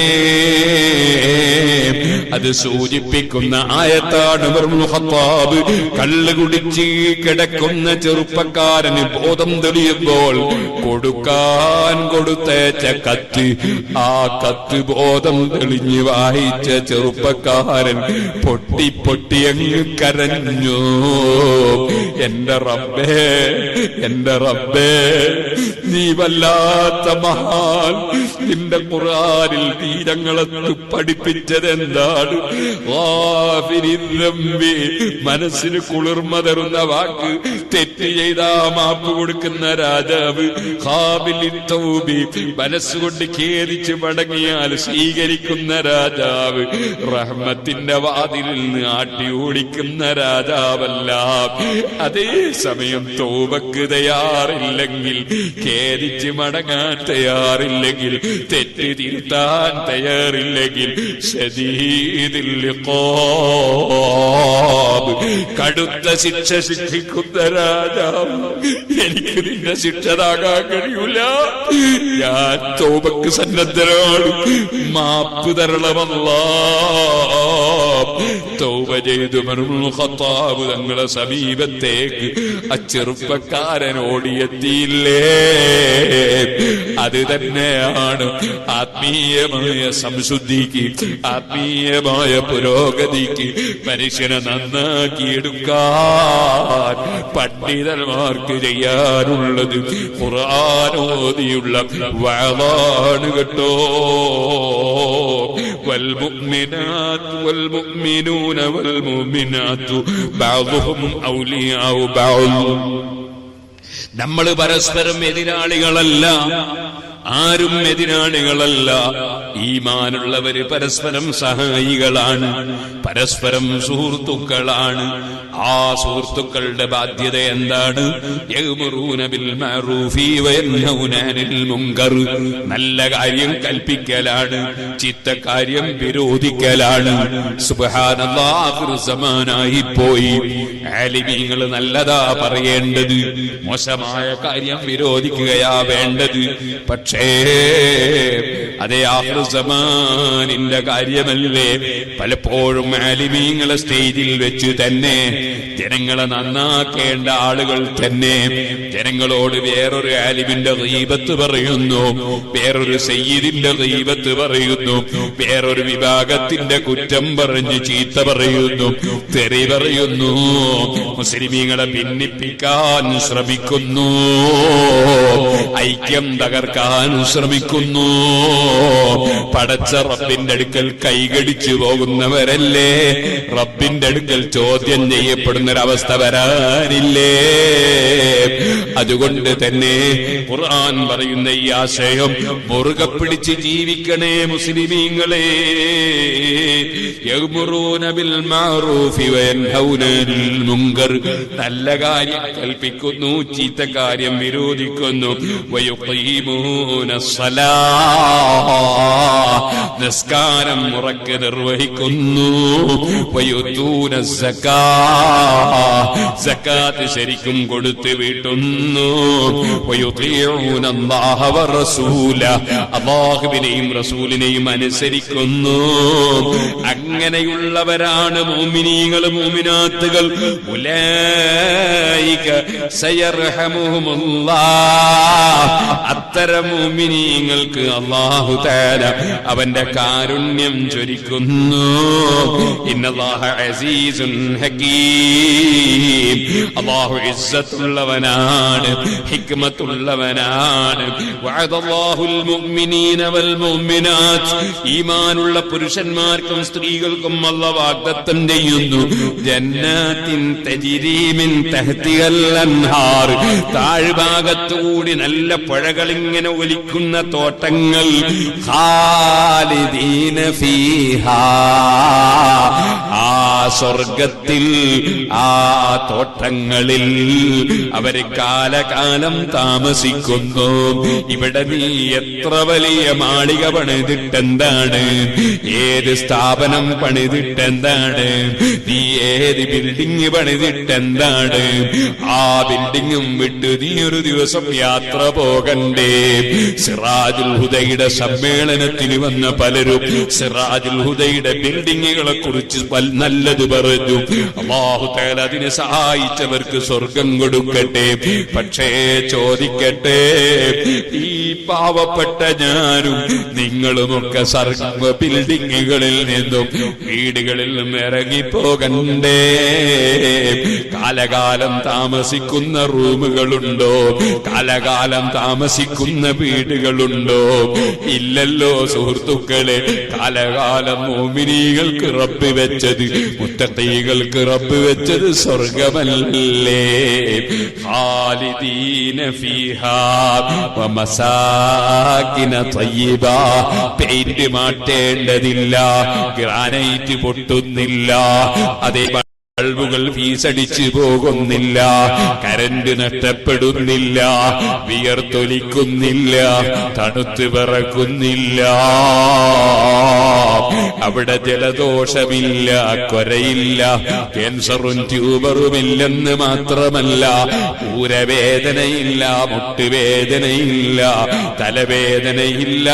അത് സൂചിപ്പിക്കുന്ന ആയത്താണ് ഉമർ ഇബ്നുൽ ഖത്താബ് കള്ള് കുടിച്ച് കിടക്കുന്ന ചെറുപ്പക്കാരന് ബോധം തെളിയുമ്പോൾ കൊടുക്കാൻ കൊടുത്തേച്ച കത്ത്, ആ കത്ത് ബോധം തെളിഞ്ഞ് വായിച്ച ചെറുപ്പക്കാരൻ പൊട്ടി പൊട്ടി അങ്ങ് കരഞ്ഞു. എന്റെ റബ്ബേ, എന്റെ റബ്ബേ, നീ വല്ലാത്ത മഹാൻ. നിന്റെ ഖുർആനിൽ നീ ഞങ്ങളെ പഠിപ്പിച്ചത് എന്താണ്? മനസ്സിന് കുളിർമ തരുന്ന വാക്ക്. തെറ്റ് ചെയ്താ മാപ്പ് കൊടുക്കുന്ന രാജാവ്. മനസ്സുകൊണ്ട് ഖേദിച്ച് മടങ്ങിയാൽ സ്വീകരിക്കുന്ന രാജാവ്. റഹ്മത്തിന്റെ വാതിലിൽ നിന്ന് ആട്ടി ഓടിക്കുന്ന രാജാവല്ല. അതേ സമയം തൗബക്ക് തയ്യാറില്ലെങ്കിൽ, ഖേദിച്ച് മടങ്ങാൻ തയ്യാറില്ലെങ്കിൽ, തെറ്റ് തിരുത്താൻ തയ്യാറില്ലെങ്കിൽ ശദീദുൽ ഇഖാബ്, കടുത്ത ശിക്ഷ ശിക്ഷിക്കുന്ന രാജാവ്. എനിക്ക് നിന്റെ ശിക്ഷ താങ്ങാൻ കഴിയൂല. ഞാൻ തൗബക്ക് സന്നദ്ധനാണ്. മാപ്പ് തരണമല്ലാ. തൗബ ചെയ്തു ഉമർ ഇബ്നുൽ ഖത്താബ് തങ്ങളുടെ സമീപത്തേക്ക് ആ ചെറുപ്പക്കാരൻ ഓടിയെത്തിയില്ലേ? അത് തന്നെയാണ് ആത്മീയമായ സംശുദ്ധിക്ക്, ആത്മീയമായ പുരോഗതിക്ക്, മനുഷ്യനെ നന്നാക്കിയെടുക്കാൻ പണ്ഡിതന്മാർക്ക് ചെയ്യാനുള്ളത് ഖുർആനോദിയുള്ള വഅദാണ് കേട്ടോ. വൽമുഅ്മിനാത്തു വൽമുഅ്മിനൂന വൽമുഅ്മിനാത്തു ബഅ്ദുഹും ഔലിയാഉ ബഅദ്. നമ്മൾ പരസ്പരം എതിരാളികളല്ല, ആരും എതിരാളികളല്ല. ഈമാനുള്ളവര് പരസ്പരം സഹായികളാണ്, പരസ്പരം സുഹൃത്തുക്കളാണ്. ആ സുഹൃത്തുക്കളുടെ ബാധ്യത എന്താണ്? യഅ്മുറൂന ബിൽ മഅറൂഫി വയൻഹൗന അനിൽ മുൻകർ. നല്ല കാര്യം കൽപ്പിക്കലാണ്, ചീത്ത കാര്യം വിരോധിക്കലാണ്. സുബ്ഹാനല്ലാഹ്, ആഖിറു സമാനായി പോയി. ആലിമീങ്ങൾ നല്ലതാ പറയേണ്ടത്, മോശമായ കാര്യം വിരോധിക്കുകയാ വേണ്ടത്. പക്ഷേ അതേ ആഖിറു സമാനിന്റെ കാര്യമല്ലേ പലപ്പോഴും ആലിമീങ്ങളെ സ്റ്റേജിൽ വെച്ച് തന്നെ ജനങ്ങളെ നന്നാക്കേണ്ട ആളുകൾ തന്നെ ജനങ്ങളോട് വേറൊരു ആലിമിന്റെ ഗീബത്ത് പറയുന്നു, വേറൊരു സയ്യിദിന്റെ ഗീബത്ത് പറയുന്നു, വേറൊരു വിഭാഗത്തിന്റെ കുറ്റം പറഞ്ഞ് ചീത്ത പറയുന്നു, തെറി പറയുന്നു, മുസ്ലിമീങ്ങളെ ഭിന്നിപ്പിക്കാൻ ശ്രമിക്കുന്നു, ഐക്യം തകർക്കാൻ ശ്രമിക്കുന്നു. പടച്ച റബ്ബിന്റെ അടുക്കൽ കൈകടിച്ചു പോകുന്നവരല്ലേ? റബ്ബിന്റെ അടുക്കൽ ചോദ്യം ചെയ്യപ്പെടുന്നൊരവസ്ഥ വരാനില്ലേ? അതുകൊണ്ട് തന്നെ ഖുർആൻ പറയുന്ന ഈ ആശയം മുറുകെ പിടിച്ച് ജീവിക്കണേ മുസ്ലിമീങ്ങളെ. യഅ്മുറൂന ബിൽ മഅറൂഫി വയൻഹൗന അനിൽ മുൻകർ. നല്ല കാര്യം കൽപ്പിക്കുന്നു, ചീത്ത കാര്യം വിരോധിക്കുന്നു. വയുഖീമൂന സ്വലാത്ത്, നിസ്കാരം മുറക്ക് നിർവഹിക്കുന്നു. വയുതൂന സകാത്ത്, സക്കാത്ത് ശരിക്കും കൊടുത്ത് വീട്ടുന്നു. വയുതീഊന അല്ലാഹ വറസൂല, അല്ലാഹുവിനെയും റസൂലിനെയും അനുസരിക്കുന്നു. അങ്ങനെയുള്ളവരാണ് മുഅ്മിനീങ്ങൾ മുഅ്മിനാത്തുകൾ. ഉലൈക സയർഹമുഹുമുല്ലാഹ്, അത്തരം മുഅ്മിനീങ്ങൾക്ക് അല്ലാഹു തആല അവന്റെ കാരുണ്യം ചൊരിക്കുന്നു. ഇന്നല്ലാഹ അസീസുൻ ഹകീം, അല്ലാഹു ഇസ്സത്തുള്ളവനാണ്, ഹിക്മത്തുള്ളവനാണ്. വഅദല്ലാഹുൽ മുഅ്മിനീന വൽ മുഅ്മിനാത്ത്, ഈമാനുള്ള പുരുഷന്മാർക്കും സ്ത്രീകൾക്കും അല്ലാഹു വാഗ്ദത്തം ചെയ്യുന്നു. ജന്നാത്തിൻ തജ്രീ മിൻ തഹ്തിഹൽ അൻഹാർ, താഴ്ഭാഗത്തുകൂടി നല്ല പുഴകൾ ഇങ്ങനെ ഒലിക്കുന്ന തോട്ടങ്ങൾ. ഖാലിദീന ഫീഹാ, ആ സ്വർഗത്തിൽ ആ തോട്ടങ്ങളിൽ അവര് കാലകാലം താമസിക്കുന്നു. ഇവിടെ നീ എത്ര വലിയ മാളിക പണിതിട്ടെന്താണ്, ഏത് സ്ഥാപനം പണിതിട്ടെന്താണ്, നീ ഏത് ബിൽഡിംഗ് പണിതിട്ടെന്താണ്, ആ ബിൽഡിംഗും വിട്ട് നീ ഒരു ദിവസം യാത്ര പോകണ്ടേ? സിറാജുൽ ഹുദയുടെ സമ്മേളനത്തിന് വന്ന പലരും സിറാജുൽ ഹുദയുടെ ബിൽഡിങ്ങുകളെ കുറിച്ച് നല്ലത് പറഞ്ഞു. അല്ലാഹു തആല അതിനെ സഹായിച്ചവർക്ക് സ്വർഗം കൊടുക്കട്ടെ. പക്ഷേ ചോദിക്കട്ടെ, ഈ പാവപ്പെട്ട ഞാനും നിങ്ങളുമൊക്കെ സർവ ബിൽഡിങ്ങുകളിൽ നിന്നും വീടുകളിൽ നിന്നും ഇറങ്ങിപ്പോകണ്ടേ? കാലകാലം താമസിക്കുന്ന റൂമുകളുണ്ടോ? കാലകാലം താമസിക്കുന്ന വീടുകളുണ്ടോ? ഇല്ലല്ലോ സുഹൃത്തുക്കളെ. കാലകാലം മുഅ്മിനീങ്ങൾക്ക് റബ്ബ് വെച്ചത്, മുത്തഖീകൾക്ക് റബ്ബ് വെച്ചത് സ്വർഗമല്ലേ? ഖാലിദീന ഫീഹാ വമസാകിന തയ്യിബ, പെയിന്റ് മാറ്റേണ്ടതില്ല, ഗ്രാനൈറ്റ് പൊട്ടുന്നില്ല, അതേ ബൾബുകൾ ഫീസടിച്ചു പോകുന്നില്ല, കരണ്ട് നഷ്ടപ്പെടുന്നില്ല, വിയർത്തൊലിക്കുന്നില്ല, തണുത്ത് വിറക്കുന്നില്ല. അവിടെ ജലദോഷമില്ല, കൊരയില്ല, ക്യാൻസറും ട്യൂബറുമില്ലെന്ന് മാത്രമല്ല, ഊരവേദനയില്ല, മുട്ടുവേദനയില്ല, തലവേദനയില്ല,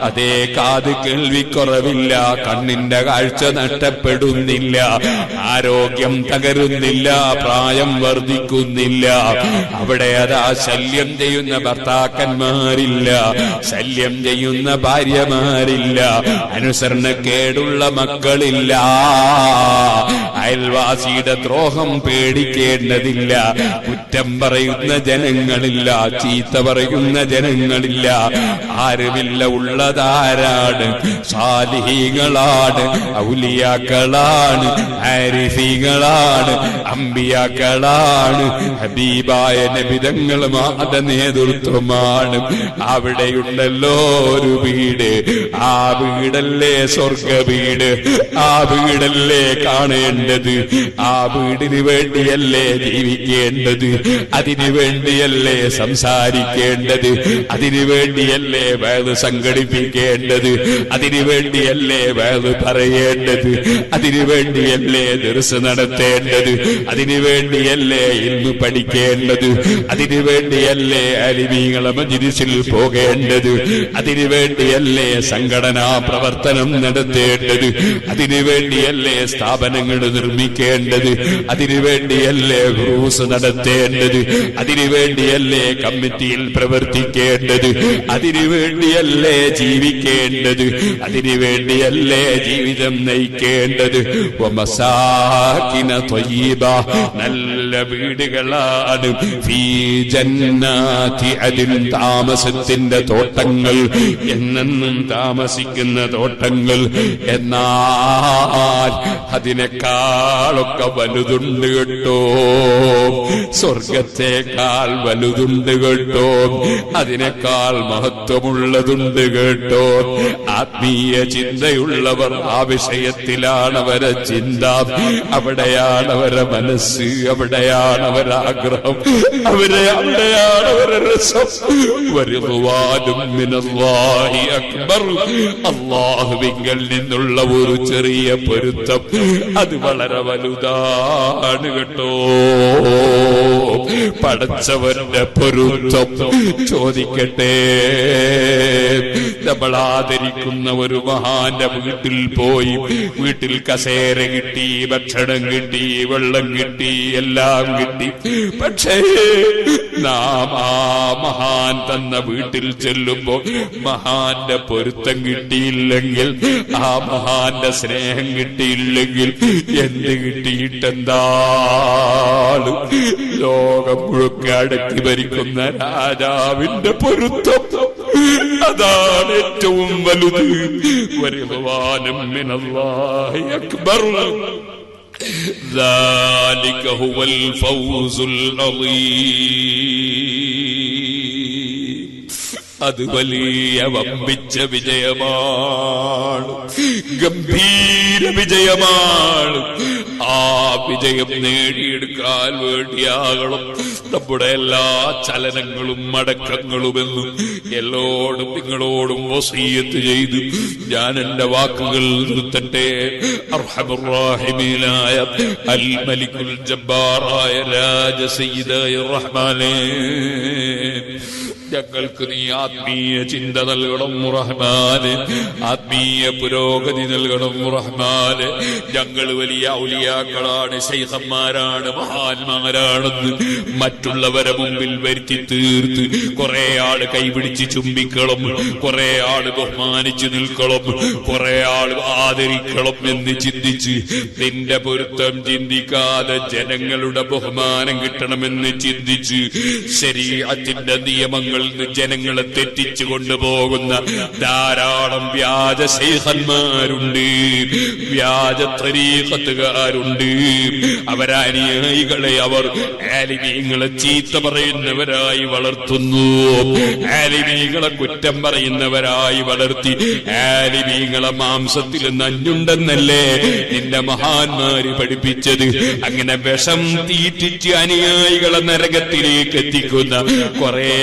അതേ കാത് കേൾവിക്കുറവില്ല, കണ്ണിന്റെ കാഴ്ച നഷ്ടപ്പെടുന്നില്ല, ആരോഗ്യം തകരുന്നില്ല, പ്രായം വർദ്ധിക്കുന്നില്ല. അവിടെ അതാ ശല്യം ചെയ്യുന്ന ഭർത്താക്കന്മാരില്ല, ശല്യം ചെയ്യുന്ന ഭാര്യമാരില്ല, അനുസരണക്കേടുള്ള മക്കളില്ല, അയൽവാസിയുടെ ദ്രോഹം പേടിക്കേണ്ടതില്ല, കുറ്റം പറയുന്ന ജനങ്ങളില്ല, ചീത്ത പറയുന്ന ജനങ്ങളില്ല, ആരുമില്ല. ഉള്ളതാരാണ്? സാലിഹീങ്ങളാണ്, ഔലിയാക്കളാണ്, ആരിഫീങ്ങളാണ്, അമ്പിയാക്കളാണ്, ഹബീബായ നബിതങ്ങൾ മാത നേതൃത്വമാണ്. അവിടെയുണ്ടല്ലോ ഒരു വീട്, ആ വീടല്ലേ സ്വർഗ വീട്, ആ വീടല്ലേ കാണേണ്ടത്, ആ വീടിന് വേണ്ടിയല്ലേ ജീവിക്കേണ്ടത്, അതിനു വേണ്ടിയല്ലേ സംസാരിക്കേണ്ടത്, അതിനു വേണ്ടിയല്ലേ വേദ് സംഘടിപ്പിക്കേണ്ടത്, അതിനു വേണ്ടിയല്ലേ വേദ് പറയേണ്ടത്, അതിനു വേണ്ടിയല്ലേ ദർസ് നടത്തേണ്ടത്, അതിനു വേണ്ടിയല്ലേ ഇൽമു പഠിക്കേണ്ടത്, അതിനു വേണ്ടിയല്ലേ അലിമീങ്ങളെ മജ്‌ലിസിൽ പോകേണ്ടത്, അതിനു വേണ്ടിയല്ലേ സംഘടനാ പ്രവർത്തനം നടത്തേണ്ടത്, അതിനു വേണ്ടിയല്ലേ സ്ഥാപനങ്ങൾ നിർമ്മിക്കേണ്ടത്, അതിനു വേണ്ടിയല്ലേ ഉറൂസ് നടത്തേണ്ടത്, അതിനു വേണ്ടിയല്ലേ കമ്മിറ്റിയിൽ പ്രവർത്തിക്കേണ്ടത്, അതിനു വേണ്ടിയല്ലേ ജീവിക്കേണ്ടത്, അതിനു വേണ്ടിയല്ലേ ജീവിതം നയിക്കേണ്ടത്. വമസാകിന ത്വയ്യിബ, നല്ല വീടുകളാണ്. ഫീ ജന്നാതി അദിൻ, താമസത്തിന്റെ തോട്ടങ്ങൾ, എന്നെന്നും താമസിക്കുന്ന തോട്ടങ്ങൾ. എന്നാൽ അതിനേക്കാളൊക്കെ വലുതുണ്ട് കേട്ടോ, സ്വർഗത്തേക്കാൾ വലുതുണ്ട് കേട്ടോ, അതിനേക്കാൾ മഹത്വമുള്ളതുണ്ട് കേട്ടോ. ആത്മീയ ചിന്തയുള്ളവർ ആ വിഷയത്തിലാണ് അവരെ ചിന്ത. അവിടെയാണ് അവരുടെ മനസ്സ്, അവിടെയാണ് അവരുടെ ആഗ്രഹം, അവിടെയാണ് അവരുടെ രസം. വറിദ്വാനും മിനല്ലാഹി അക്ബർ, അല്ലാഹുവിങ്കൽ നിന്നുള്ള ഒരു ചെറിയ പൊരുത്തം അത് വളരെ വലുതാണ് കേട്ടോ. പടച്ചവന്റെ പൊരുത്തം ചോദിക്കട്ടെ, നമ്മൾ ആദരിക്കുന്ന ഒരു മഹാന്റെ വീട്ടിൽ പോയി, വീട്ടിൽ കസേര കിട്ടി, ഭക്ഷണം കിട്ടി, വെള്ളം കിട്ടി, എല്ലാം കിട്ടി. പക്ഷേ നാം ആ മഹാൻ തന്ന വീട്ടിൽ ചെല്ലുമ്പോ മഹാന്റെ പൊരുത്തം കിട്ടിയില്ലെങ്കിൽ, ആ മഹാന്റെ സ്നേഹം കിട്ടിയില്ലെങ്കിൽ എന്ത് കിട്ടിയിട്ടെന്താണ്? ലോകം മുഴുക്കെ അടക്കി ഭരിക്കുന്ന രാജാവിന്റെ പൊരുത്തം, അതാണ് ഏറ്റവും വലുത്. വറിദ്വാനും മിനല്ലാഹി അക്ബർ, ذلك هو الفوز العظيم. അത് വലിയ വമ്പിച്ച വിജയമാണ്, ഗംഭീര വിജയമാണ്. ആ വിജയം നേടിയെടുക്കാൻ വേണ്ടിയാകണം നമ്മുടെ എല്ലാ ചലനങ്ങളും അടക്കങ്ങളുമെന്നും എന്നോടും നിങ്ങളോടും വസിയത്ത് ചെയ്തു ഞാൻ എന്റെ വാക്കുകൾ നിർത്തട്ടെ. അർഹമർ റഹീമീനായ അൽ മലിക്കുൽ ജബ്ബാറായ രാജ സയ്യിദായ റഹ്മാനേ, ഞങ്ങൾക്ക് നീ ആത്മീയ ചിന്ത നൽകണം റഹ്മാനെ, ആത്മീയ പുരോഗതി നൽകണം റഹ്മാനെ. ഞങ്ങൾ വലിയ ഔലിയാക്കളാണ്, ശൈഖന്മാരാണ്, മഹാന്മാരാണെന്ന് മറ്റുള്ളവരെ മുമ്പിൽ വരുത്തി തീർത്ത് കുറെ ആള് കൈപിടിച്ച് ചുംബിക്കണം, കുറെ ആള് ബഹുമാനിച്ചു നിൽക്കണം, കുറെ ആള് ആദരിക്കണം എന്ന് ചിന്തിച്ച് നിന്റെ പൊരുത്തം ചിന്തിക്കാതെ ജനങ്ങളുടെ ബഹുമാനം കിട്ടണമെന്ന് ചിന്തിച്ച് ശരീഅത്തിന്റെ നിയമങ്ങൾ ജനങ്ങളെ തെറ്റിച്ചു കൊണ്ടുപോകുന്ന ധാരാളം വ്യാജ ശൈഖന്മാരുണ്ട്, വ്യാജ തരീഖത്തുകാരുണ്ട്. അവരനുയായികളെ അവർ ആലിമീങ്ങളെ ചീത്ത പറയുന്നവരായി വളർത്തുന്നു, ആലിമീങ്ങളെ കുറ്റം പറയുന്നവരായി വളർത്തി ആലിമീങ്ങളെ മാംസത്തിൽ നഞ്ഞുണ്ടെന്നല്ലേ നിന്റെ മഹാന്മാര് പഠിപ്പിച്ചത്. അങ്ങനെ വിഷം തീറ്റിച്ച് അനുയായികളെ നരകത്തിലേക്ക് എത്തിക്കുന്ന കുറെ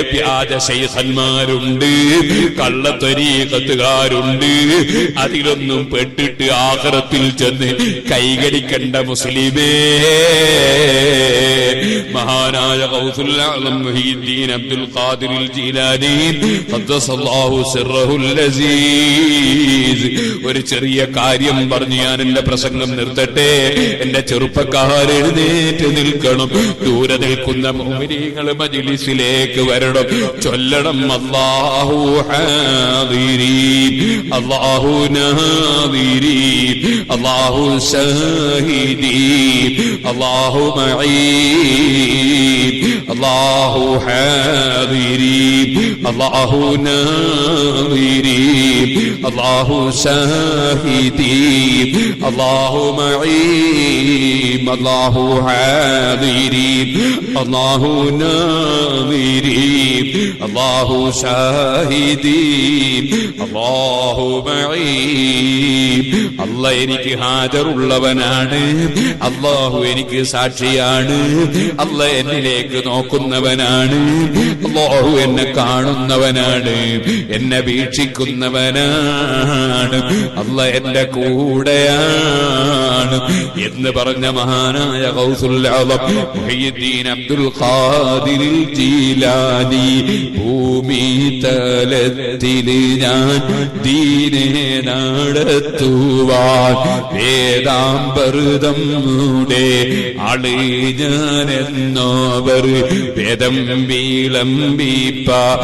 വ്യാജ ശൈഖന്മാരുണ്ട്, കള്ളത്തരീഖത്തുകാരുണ്ട്. അതിലൊന്നും പെട്ടിട്ട് ആഖിറത്തിൽ ചെന്ന് കൈകടിക്കണ്ട മുസ്ലിമേ. മഹാനായ ഗൗസുൽ ആലം മുഹീദ്ദീൻ അബ്ദുൽ ഖാദിർ ജീലാനി ഖദ്ദസല്ലാഹു സിർറഹുൽ അസീസ് ഒരു ചെറിയ കാര്യം പറഞ്ഞ് ഞാൻ എന്റെ പ്രസംഗം നിർത്തട്ടെ. എന്റെ ചെറുപ്പക്കാർ എഴുന്നേറ്റ് നിൽക്കണം, ദൂരെ നിൽക്കുന്ന മുഅ്മിനീങ്ങൾ മജ്ലിസിലേക്ക് വരണം, ചൊല്ലണം അല്ലാഹു ഹാദിരീൻ, അല്ലാഹു നാദിരീൻ, അല്ലാഹു ഷാഹിദീൻ, അല്ലാഹു മഈൻ, അല്ലാഹു ഹാദിരീൻ, അല്ലാഹു നാദിരീൻ, അല്ലാഹു ഷാഹിദീൻ, അല്ലാഹു മഈൻ, അല്ലാഹു ഹാദിരീൻ, അല്ലാഹു നാദിരീൻ, അല്ലാഹു ഷാഹിദീൻ, അല്ലാഹു മഈൻ. അല്ലാഹ് എനിക്ക് ഹാജറുള്ളവനാണ്, അല്ലാഹു എനിക്ക് സാക്ഷിയാണ്, അല്ലാഹ് എന്നിലേക്ക് നോക്കുന്നവനാണ്, അല്ലാഹു എന്നെ കാണുന്നവനാണ്, എന്നെ വീക്ഷിക്കുന്നവനാണ്, അല്ലാഹ് എന്റെ കൂടെയാണ് എന്ന് പറഞ്ഞ മഹാനായ ഗൗസുൽ ആലം മുഹയ്യിദ്ദീൻ അബ്ദുൽ ഖാദിർ ജീലാനി ഭൂമി തലത്തിൽ ഞാൻ ദീനെ നടത്തുവാൻ വേദാമൃതം മൂടെ ആള് ഞാനെന്നോവർ വേദം വിളമ്പിപ്പാൻ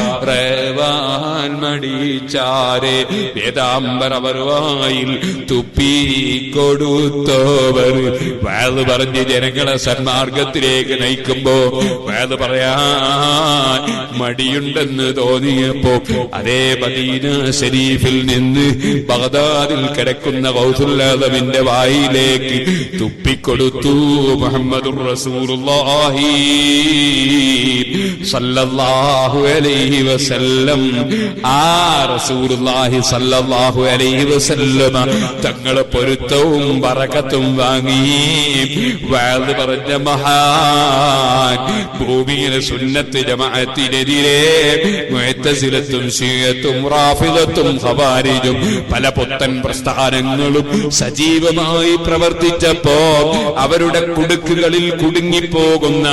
മടിച്ചാരെ വേദാംബരവർ വായിൽ തുപ്പിക്കൊടുത്തോവർ. വേദ് പറഞ്ഞ് ജനങ്ങളെ സന്മാർഗത്തിലേക്ക് നയിക്കുമ്പോ വേദ് പറയാൻ മടിയുണ്ടെന്ന് തോന്നിയപ്പോ അതേ മദീന ശരീഫിൽ നിന്ന് ബഗ്ദാദിൽ കിടക്കുന്ന ഗൗസുൽ ആദമിന്റെ വായിലേക്ക് തുപ്പിക്കൊടുത്തു മുഹമ്മദുർ റസൂലുള്ളാഹി സല്ലല്ലാഹു അലൈഹി വസല്ലം. ആ റസൂലുള്ളാഹി സല്ലല്ലാഹു അലൈഹി വസല്ലം തങ്ങളെ പൊരുത്തവും ബറകത്തും വാങ്ങി വഅദ് പറഞ്ഞ മഹാൻ ഭൂമിയിലെ സുന്നത്ത് ജമാഅത്തിനെതിരെ മുഅ്തസിലത്തും ശിയത്തും റാഫിദത്തും ഖവാരിജും പല പുത്തൻ പ്രസ്ഥാനങ്ങളും സജീവമായി പ്രവർത്തിച്ചപ്പോ അവരുടെ കുടുക്കുകളിൽ കുടുങ്ങിപ്പോകുന്ന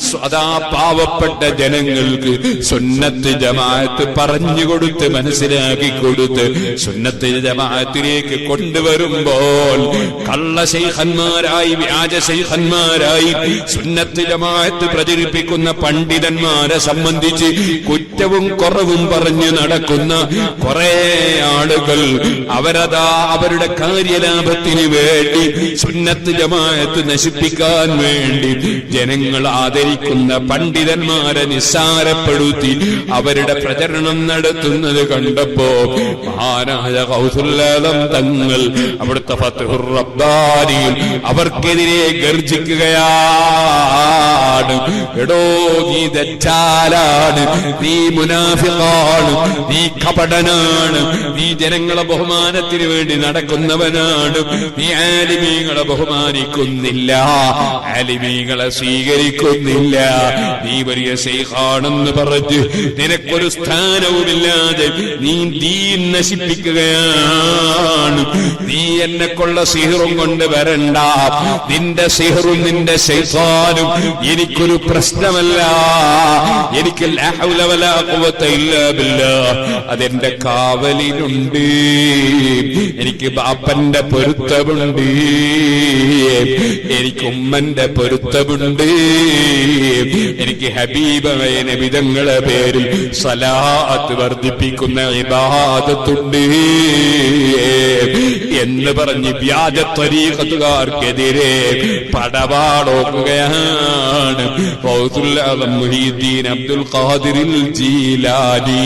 സദാ പാവപ്പെട്ട ജനങ്ങൾക്ക് സുന്നത്ത് ജമാഅത്ത് പറഞ്ഞുകൊടുത്ത് മനസ്സിലാക്കി കൊടുത്ത് സുന്നത്ത് ജമാഅത്തിലേക്ക് കൊണ്ടുവരുമ്പോൾ കള്ള ശൈഖന്മാരായി വ്യാജ ശൈഖന്മാരായി സുന്നത്ത് ജമാഅത്ത് പ്രചരിപ്പിക്കുന്ന പണ്ഡിതന്മാരെ സംബന്ധിച്ച് കുറ്റവും കുറവും പറഞ്ഞു നടക്കുന്ന കുറെ ആളുകൾ അവരതാ അവരുടെ കാര്യലാഭത്തിന് വേണ്ടി സുന്നത്ത് ജമാഅത്ത് നശിപ്പിക്കാൻ വേണ്ടി ജനങ്ങൾ ആദരിക്കുന്ന പണ്ഡിതന്മാരെ നിസ്സാരപ്പെടുത്തി അവരുടെ പ്രചരണം നടത്തുന്നത് കണ്ടപ്പോ മഹാനായ ഗൗസുൽ ആദം തങ്ങൾ അവിടുത്തെ ഫത്ഹുർ റബ്ബാനിയിൽ അവർക്കെതിരെ ഗർജിക്കുകയാണ്. എടോ നീ ദജ്ജാലാണ്, നീ മുനാഫിഖാണ്, നീ കപടനാണ്, നീ ജനങ്ങളെ ബഹുമാനത്തിന് വേണ്ടി നടക്കുന്നവനാണ്, നീ ആലിമീങ്ങളെ ബഹുമാനിക്കുന്നില്ല, ആലിമീങ്ങളെ സ്വീകരിക്കുന്നില്ല, നീ വലിയ ശൈഖാണെന്ന് പറഞ്ഞ് നിനക്കൊരു സ്ഥാനവുമില്ലാതെ നീ ദീൻ നശിപ്പിക്കുകയാണ്. നീ എന്നെ കൊള്ള സിഹറും കൊണ്ട് വരണ്ട, നിന്റെ സിഹറും നിന്റെ ശൈത്താനും എനിക്കൊരു പ്രശ്നമല്ല, എനിക്ക് ലാ ഹൗല വലാ ഖുവത ഇല്ലാ ബില്ലാഹ് അതെന്റെ കാവലിനുണ്ട്, എനിക്ക് ബാപ്പന്റെ പൊരുത്തമുണ്ട്, എനിക്ക് ഉമ്മന്റെ പൊരുത്തമുണ്ട്, എനിക്ക് ഹബീബായ നബി തങ്ങളുടെ പേരിൽ സ്വലാത്ത് വർദ്ധിപ്പിക്കുന്ന ഇബാദത്തുണ്ട് എന്ന് പറഞ്ഞ് വ്യാജ ത്വരീഖത്തുകാർക്കെതിരെ പടവാളോക്കുകയാണ് ഗൗസുൽ ആദം മുഹീദ്ദീൻ അബ്ദുൽ ഖാദിറിൽ ജീലാനി.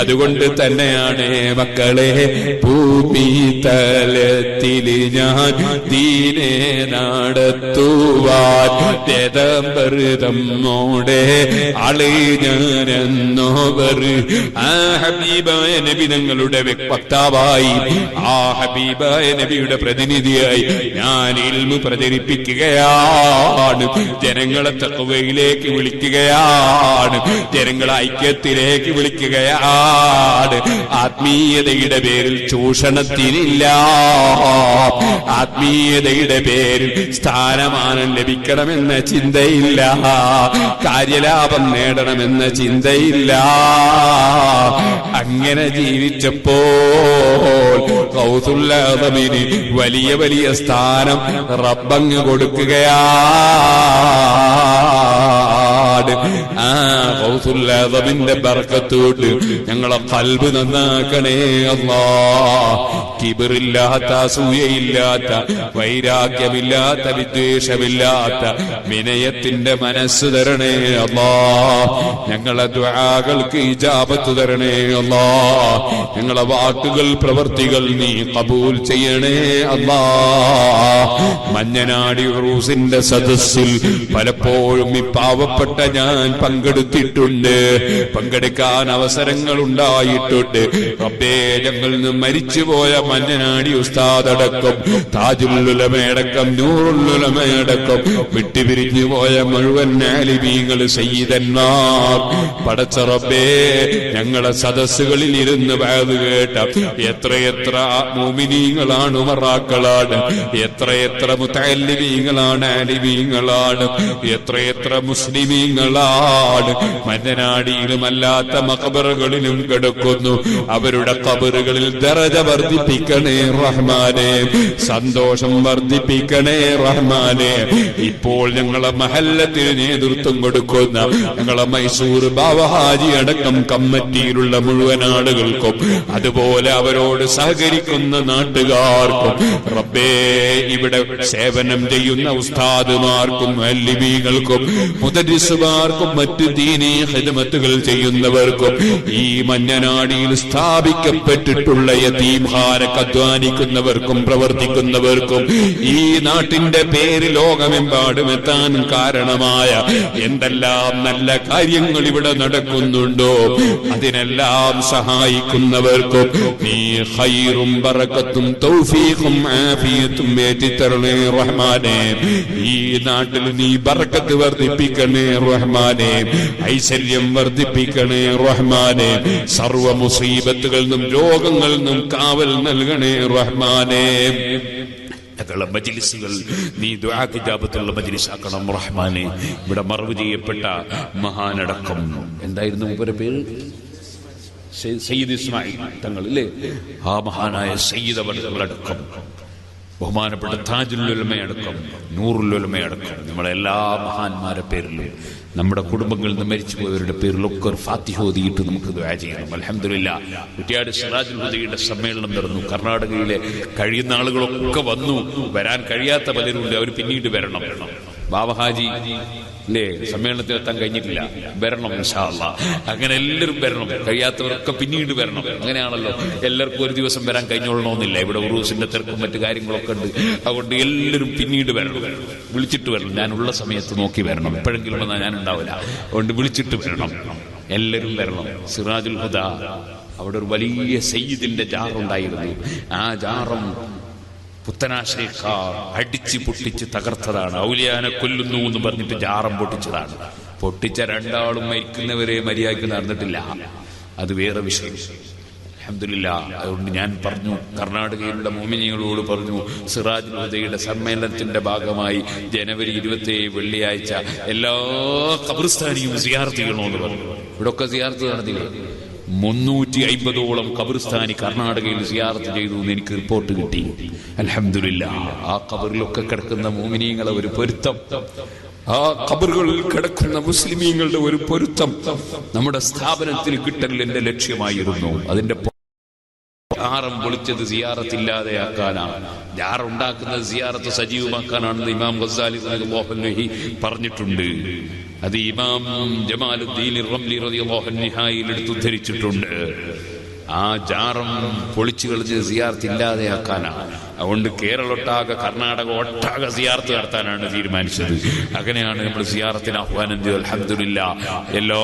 അതുകൊണ്ട് തന്നെയാണ് മക്കളെ ഭൂമി തലത്തിൽ ഞാൻ ദീനെ നടത്തുവാൻ നമ്മോടെ ആളെ ഞാനെന്നോവർ ആ ഹബീബായ നബി തങ്ങളുടെ വക്താവായി ആ ഹബീബായ നബിയുടെ പ്രതിനിധിയായി ഞാൻ ഇൽമു പ്രചരിപ്പിക്കുകയാണ്, ജനങ്ങളെ തഖ്വയിലേക്ക് വിളിക്കുകയാണ്, ജനങ്ങളെ ഐക്യത്തിലേക്ക് വിളിക്കുകയാണ്. ആത്മീയതയുടെ പേരിൽ ചൂഷണത്തിനില്ല, ആത്മീയതയുടെ പേരിൽ സ്ഥാനമാനം ലഭിക്കണമെന്ന ചിന്തയില്ല, കാര്യലാഭം നേടണമെന്ന ചിന്തയില്ല. അങ്ങനെ ജീവിച്ചപ്പോൾ ഗൗസുൽ ആദമിന് വലിയ വലിയ സ്ഥാനം റബ്ബങ്ങ് കൊടുക്കുകയാണ്. ആ ഗൗസുൽ ആദമിന്റെ ബർക്കത്തോട് ഞങ്ങളെ ഖൽബ് നന്നാക്കണേ അല്ലാഹ്. കിബറില്ലാത്ത, അസൂയയില്ലാത്ത, വൈരാഗ്യമില്ലാത്ത, വിദ്വേഷമില്ലാത്ത വിനയത്തിന്റെ മനസ്സ് തരണേ അല്ലാഹ്. ഞങ്ങളെ ദുആകൾക്ക് ഇജാബത്ത് തരണേ അല്ലാഹ്. ഞങ്ങളെ വാക്കുകൾ പ്രവർത്തികൾ നീ ഖബൂൽ ചെയ്യണേ അല്ലാഹ്. മഞ്ഞനാടി ഉറൂസിന്റെ സദസ്സിൽ പലപ്പോഴും ഈ പാവപ്പെട്ട ഞാൻ പങ്കെടുത്തിട്ടുണ്ട്, പങ്കെടുക്കാൻ അവസരങ്ങൾ ഉണ്ടായിട്ടുണ്ട്. റബ്ബേ, ഞങ്ങളിൽ നിന്ന് മരിച്ചുപോയ മഞ്ഞനാടി ഉസ്താദ് അടക്കം, താജുൽ ഉലമയടക്കം, നൂറുൽ ഉലമയടക്കം, വിട്ടുപിരിഞ്ഞു പോയ മുഴുവൻ ആലിമീങ്ങൾ, സയ്യിദന്മാർ, പടച്ച റബ്ബേ, ഞങ്ങളെ സദസ്സുകളിൽ ഇരുന്ന് വഅദ് കേട്ട എത്രയെത്ര മുഅ്മിനീങ്ങളാണ്, ഉമറാക്കളാണ്, എത്രയെത്ര മുതഅല്ലിമീങ്ങളാണ്, ആലിമീങ്ങളാണ്, എത്രയെത്ര മുസ്ലിമീങ്ങളാണ് മഞ്ഞനാടിയിലും അല്ലാത്ത മഖബറുകളിലും കിടക്കുന്നു. അവരുടെ ഖബറുകളിൽ ദറജ വർദ്ധിപ്പിക്കണേ റഹ്മാനെ, സന്തോഷം വർദ്ധിപ്പിക്കണേ റഹ്മാനെ. ഇപ്പോൾ ഞങ്ങളെ മഹല്ലത്തിന് നേതൃത്വം കൊടുക്കുന്ന ഞങ്ങളെ മൈസൂർ ബാവഹാജി അടക്കം കമ്മിറ്റിയിലുള്ള മുഴുവൻ ആളുകൾക്കും, അതുപോലെ അവരോട് സഹകരിക്കുന്ന നാട്ടുകാർക്കും, റബ്ബേ, ഇവിടെ സേവനം ചെയ്യുന്ന ഉസ്താദുമാർക്കും, മുഅല്ലിമീങ്ങൾക്കും, മുദരിസുമാർക്കും, ഹാഫിലുമാർക്കും മറ്റു ദീനീ ഖിദ്മത്തുകൾ ചെയ്യുന്നവർക്കും ഈ മഞ്ഞനാടിയിൽ സ്ഥാപിക്കപ്പെട്ടിട്ടുള്ള യതീംഖാനക്ക് അധ്വാനിക്കുന്നവർക്കും പ്രവർത്തിക്കുന്നവർക്കും ഈ നാട്ടിന്റെ പേര് ലോകമെമ്പാടും എത്താൻ കാരണമായ എന്തെല്ലാം നല്ല കാര്യങ്ങൾ ഇവിടെ നടക്കുന്നുണ്ടോ അതിനെല്ലാം സഹായിക്കുന്നവർക്കും നീ ഖൈറും ബറക്കത്തും തൗഫീഖും ആഫിയത്തും ഏറ്റിത്തരണേ റഹ്മാനേ. ഈ നാട്ടിൽ നീ ബറക്കത്ത് വർദ്ധിപ്പിക്കണേ റഹ്മാനേ, ഐശ്വര്യം വർദ്ധിപ്പിക്കണേ റഹ്മാനേ, സർവ മുസീബത്തുകളിൽ നിന്നും രോഗങ്ങളിൽ നിന്നും കാവൽ നൽകണേ റഹ്മാനേ. മജ്ലിസുകൾ നീ ദുആ ഇജാബത്തുള്ള മജ്ലിസാക്കണം റഹ്മാനേ. ഇവിടെ മറവ് ചെയ്യപ്പെട്ട മഹാനടക്കം എന്തായിരുന്നു മൂപ്പരുടെ പേര്? സയ്യിദ് ഇസ്മായിൽ തങ്ങൾ ഇല്ലേ? ആ മഹാനായ സയ്യിദ് അവറുകളടക്കം, ബഹുമാനപ്പെട്ട താജുൽ ഉലമയടക്കം, നൂറുൽ ഉലമയടക്കം, നമ്മളെല്ലാ മഹാന്മാരുടെ പേരിലും നമ്മുടെ കുടുംബങ്ങളിൽ നിന്ന് മരിച്ചുപോയവരുടെ പേരിലൊക്കെ ഒരു ഫാത്തിഹ ഓതിയിട്ട് നമുക്ക് ദുആ ചെയ്യണം. അൽഹംദുലില്ലാഹ് കുറ്റ്യാടി സിറാജുൽ ഹുദയുടെ സമ്മേളനം നടന്നു. കർണാടകയിലെ കഴിയുന്ന ആളുകളൊക്കെ വന്നു. വരാൻ കഴിയാത്ത പലരുണ്ട്, അവർ പിന്നീട് വരണം. ബാബഹാജി അല്ലേ സമ്മേളനത്തിലെത്താൻ കഴിഞ്ഞിട്ടില്ല, വരണം ഇൻഷാ അല്ലാഹ്. അങ്ങനെ എല്ലാവരും വരണം, കഴിയാത്തവരൊക്കെ പിന്നീട് വരണം. അങ്ങനെയാണല്ലോ, എല്ലാവർക്കും ഒരു ദിവസം വരാൻ കഴിഞ്ഞോളണമെന്നില്ല. ഇവിടെ ഉറൂസിന്റെ തിരക്കും മറ്റു കാര്യങ്ങളൊക്കെ ഉണ്ട്. അതുകൊണ്ട് എല്ലാവരും പിന്നീട് വരണം, വിളിച്ചിട്ട് വരണം. ഞാനുള്ള സമയത്ത് നോക്കി വരണം, എപ്പോഴെങ്കിലും വന്നാൽ ഞാൻ ഉണ്ടാവില്ല. അതുകൊണ്ട് വിളിച്ചിട്ട് വരണം, എല്ലാവരും വരണം. സിറാജുൽ ഹുദ അവിടെ ഒരു വലിയ സയ്യിദിന്റെ ജാറുണ്ടായിരുന്നു. ആ ജാറും പുത്തനാശേഖർ അടിച്ച് പൊട്ടിച്ച് തകർത്തതാണ്. ഔലിയാനെ കൊല്ലുന്നു എന്ന് പറഞ്ഞിട്ട് ജാറം പൊട്ടിച്ചതാണ്. പൊട്ടിച്ച രണ്ടാളും മരിക്കുന്നവരെ മര്യാദയ്ക്ക് നടന്നിട്ടില്ല, അത് വേറെ വിഷയം. അൽഹംദുലില്ലാഹ്. അതുകൊണ്ട് ഞാൻ പറഞ്ഞു, കർണാടകയിലുള്ള മോമിനികളോട് പറഞ്ഞു, സിറാജുൽ ഹുദയുടെ സമ്മേളനത്തിന്റെ ഭാഗമായി ജനുവരി 27 വെള്ളിയാഴ്ച എല്ലാ ഖബർസ്ഥാനിയും സിയാറത്ത് ചെയ്യണമെന്ന് പറഞ്ഞു. ഇവിടെ ഒക്കെ സിയാറത്ത് നടത്തില്ലേ? 350ഓളം ഖബർസ്ഥാനി കർണാടകയിൽ സിയാറത്ത് ചെയ്തു എന്ന് എനിക്ക് റിപ്പോർട്ട് കിട്ടി. അൽഹംദുലില്ലാഹ്. ആ ഖബറിലൊക്കെ കിടക്കുന്ന മോമിനീങ്ങളെ ഒരു പൊരുത്തം, ആ ഖബറുകളിൽ കിടക്കുന്ന മുസ്ലിമീങ്ങളുടെ ഒരു പൊരുത്തം നമ്മുടെ സ്ഥാപനത്തിൽ കിട്ടൽ എന്റെ ലക്ഷ്യമായിരുന്നു. അതിന്റെ ജാറം പൊളിച്ചത് സിയാറത്തില്ലാതെയാക്കാനാണ്. ജാറുണ്ടാക്കുന്നത് സിയാറത്ത് സജീവമാക്കാനാണെന്ന് ഇമാം ഗസാലി റളിയല്ലാഹു അൻഹു പറഞ്ഞിട്ടുണ്ട്. അത് ഇമാം ജമാലുദ്ദീൻ റംലി റളിയല്ലാഹു അൻഹു നിഹായിൽ എടുത്ത് ഉദ്ധരിച്ചിട്ടുണ്ട്. ആ ജാറം പൊളിച്ചു കളിച്ച് സിയാറത്ത് ഇല്ലാതെയാക്കാനാണ്. അതുകൊണ്ട് കേരളൊട്ടാകെ കർണാടക ഒട്ടാകെ സിയാറത്ത് നടത്താനാണ് തീരുമാനിച്ചത്. അങ്ങനെയാണ് നമ്മൾ സിയാറത്തിന് ആഹ്വാനം ചെയ്തത്. അൽഹംദുലില്ലാഹ്. എല്ലാ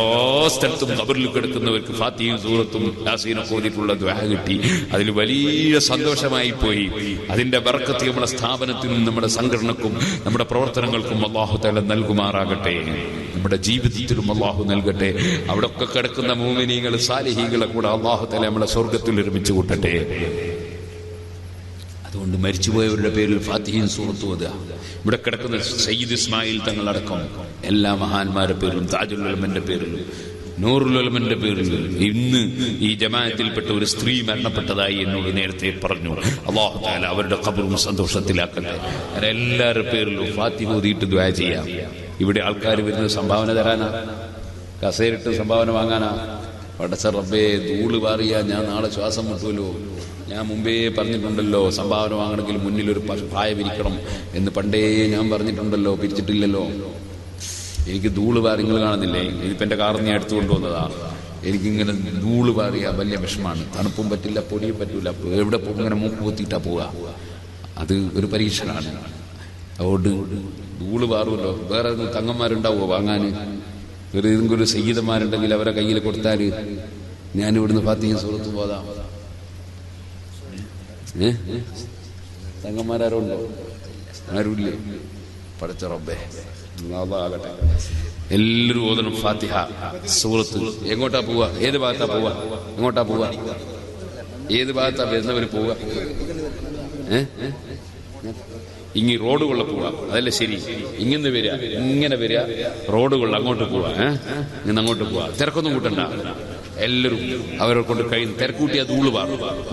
സ്ഥലത്തും ഖബറിൽ കിടക്കുന്നവർക്ക് ഫാത്തിഹയും സൂറത്തും യാസീനൊക്കെ ഓതിയിട്ടുള്ള ദുആ കിട്ടി. അതിൽ വലിയ സന്തോഷമായി പോയി. അതിന്റെ ബർക്കത്ത് നമ്മുടെ സ്ഥാപനത്തിനും നമ്മുടെ സംഘടനക്കും നമ്മുടെ പ്രവർത്തനങ്ങൾക്കും അല്ലാഹു തആല നൽകുമാറാകട്ടെ. നമ്മുടെ ജീവിതത്തിലും അല്ലാഹു നൽകട്ടെ. അവിടെ ഒക്കെ കിടക്കുന്ന മുഅ്മിനീങ്ങൾ സാലിഹീങ്ങളെ കൂടെ അല്ലാഹു തആല നമ്മളെ സ്വർഗ്ഗത്തിൽ ഒരുമിച്ച് കൂട്ടട്ടെ. അതുകൊണ്ട് മരിച്ചുപോയവരുടെ പേരിൽ ഫാത്തിഹയും സൂറത്തും ഓതുക. ഇവിടെ കിടക്കുന്ന സയ്യിദ് ഇസ്മായിൽ തങ്ങളടക്കം എല്ലാ മഹാന്മാരുടെ പേരിലും, താജുൽ ഉലമന്റെ പേരിലും, നൂറുൽ ഉലമന്റെ പേരിലും, ഇന്ന് ഈ ജമാഅത്തിൽപ്പെട്ട ഒരു സ്ത്രീ മരണപ്പെട്ടതായി എന്നോട് നേരത്തെ പറഞ്ഞു. അല്ലാഹു തആല അവരുടെ ഖബറും സന്തോഷത്തിലാക്കട്ടെ. എല്ലാവരുടെ പേരിലും ഫാത്തിഹ ഓതിയിട്ട് ദുആ ചെയ്യാം. ഇവിടെ ആൾക്കാർ വരുന്ന സംഭാവന തരാനാ, കസേരട്ട് സംഭാവന വാങ്ങാനാ? പടച്ച റബ്ബേ, ധൂള് പാറിയാ ഞാൻ നാളെ ശ്വാസം മുട്ടുമല്ലോ. ഞാൻ മുമ്പേ പറഞ്ഞിട്ടുണ്ടല്ലോ, സംഭാവന വാങ്ങണമെങ്കിൽ മുന്നിലൊരു പായ വിരിക്കണം എന്ന് പണ്ടേ ഞാൻ പറഞ്ഞിട്ടുണ്ടല്ലോ, പിരിച്ചിട്ടില്ലല്ലോ. എനിക്ക് ധൂള് പാറി നിങ്ങൾ കാണുന്നില്ലേ? ഇതിപ്പോൾ എൻ്റെ കാറിൽ ഞാൻ എടുത്തു കൊണ്ടുവന്നതാ. എനിക്കിങ്ങനെ ധൂള് പാറിയാ വലിയ വിഷമാണ്. തണുപ്പും പറ്റില്ല, പൊടിയും പറ്റില്ല. എവിടെ പോകും ഇങ്ങനെ മൂക്ക് കുത്തിയിട്ടാ പോവുക. അത് ഒരു പരീക്ഷണമാണ്. അതുകൊണ്ട് ധൂള് പാറുമല്ലോ. വേറെ തങ്ങന്മാരുണ്ടാവുമോ വാങ്ങാൻ? വേറെ ഏതെങ്കിലും ഒരു സയ്യിദന്മാരുണ്ടെങ്കിൽ അവരെ കയ്യിൽ കൊടുത്താൽ ഞാനിവിടുന്ന് ഫാത്തിഹയും സൂറത്തും പോതാം. തങ്ങന്മാരാരോ ഉണ്ടോ? ആരുമില്ലേ? പടച്ച റബ്ബേ ആകട്ടെ. എല്ലാവരും ഓതണം ഫാത്തിഹ സൂറത്ത്. എങ്ങോട്ടാ പോവാ? ഏത് ഭാഗത്താ പോവാ? എങ്ങോട്ടാ പോവാ? ഏത് ഭാഗത്താ വരുന്നവര് പോവുക? ഇങ്ങി റോഡുകളിൽ പോവാ, അതല്ലേ ശരി. ഇങ്ങനെ വരിക, ഇങ്ങനെ വരിക, റോഡുകളിൽ അങ്ങോട്ട് പോവാ. ഇങ്ങനെ അങ്ങോട്ട് പോവാ. തിരക്കൊന്നും കൂട്ടണ്ട. എല്ലാവരും അവരെ കൊണ്ട് തിരക്കൂട്ടിയ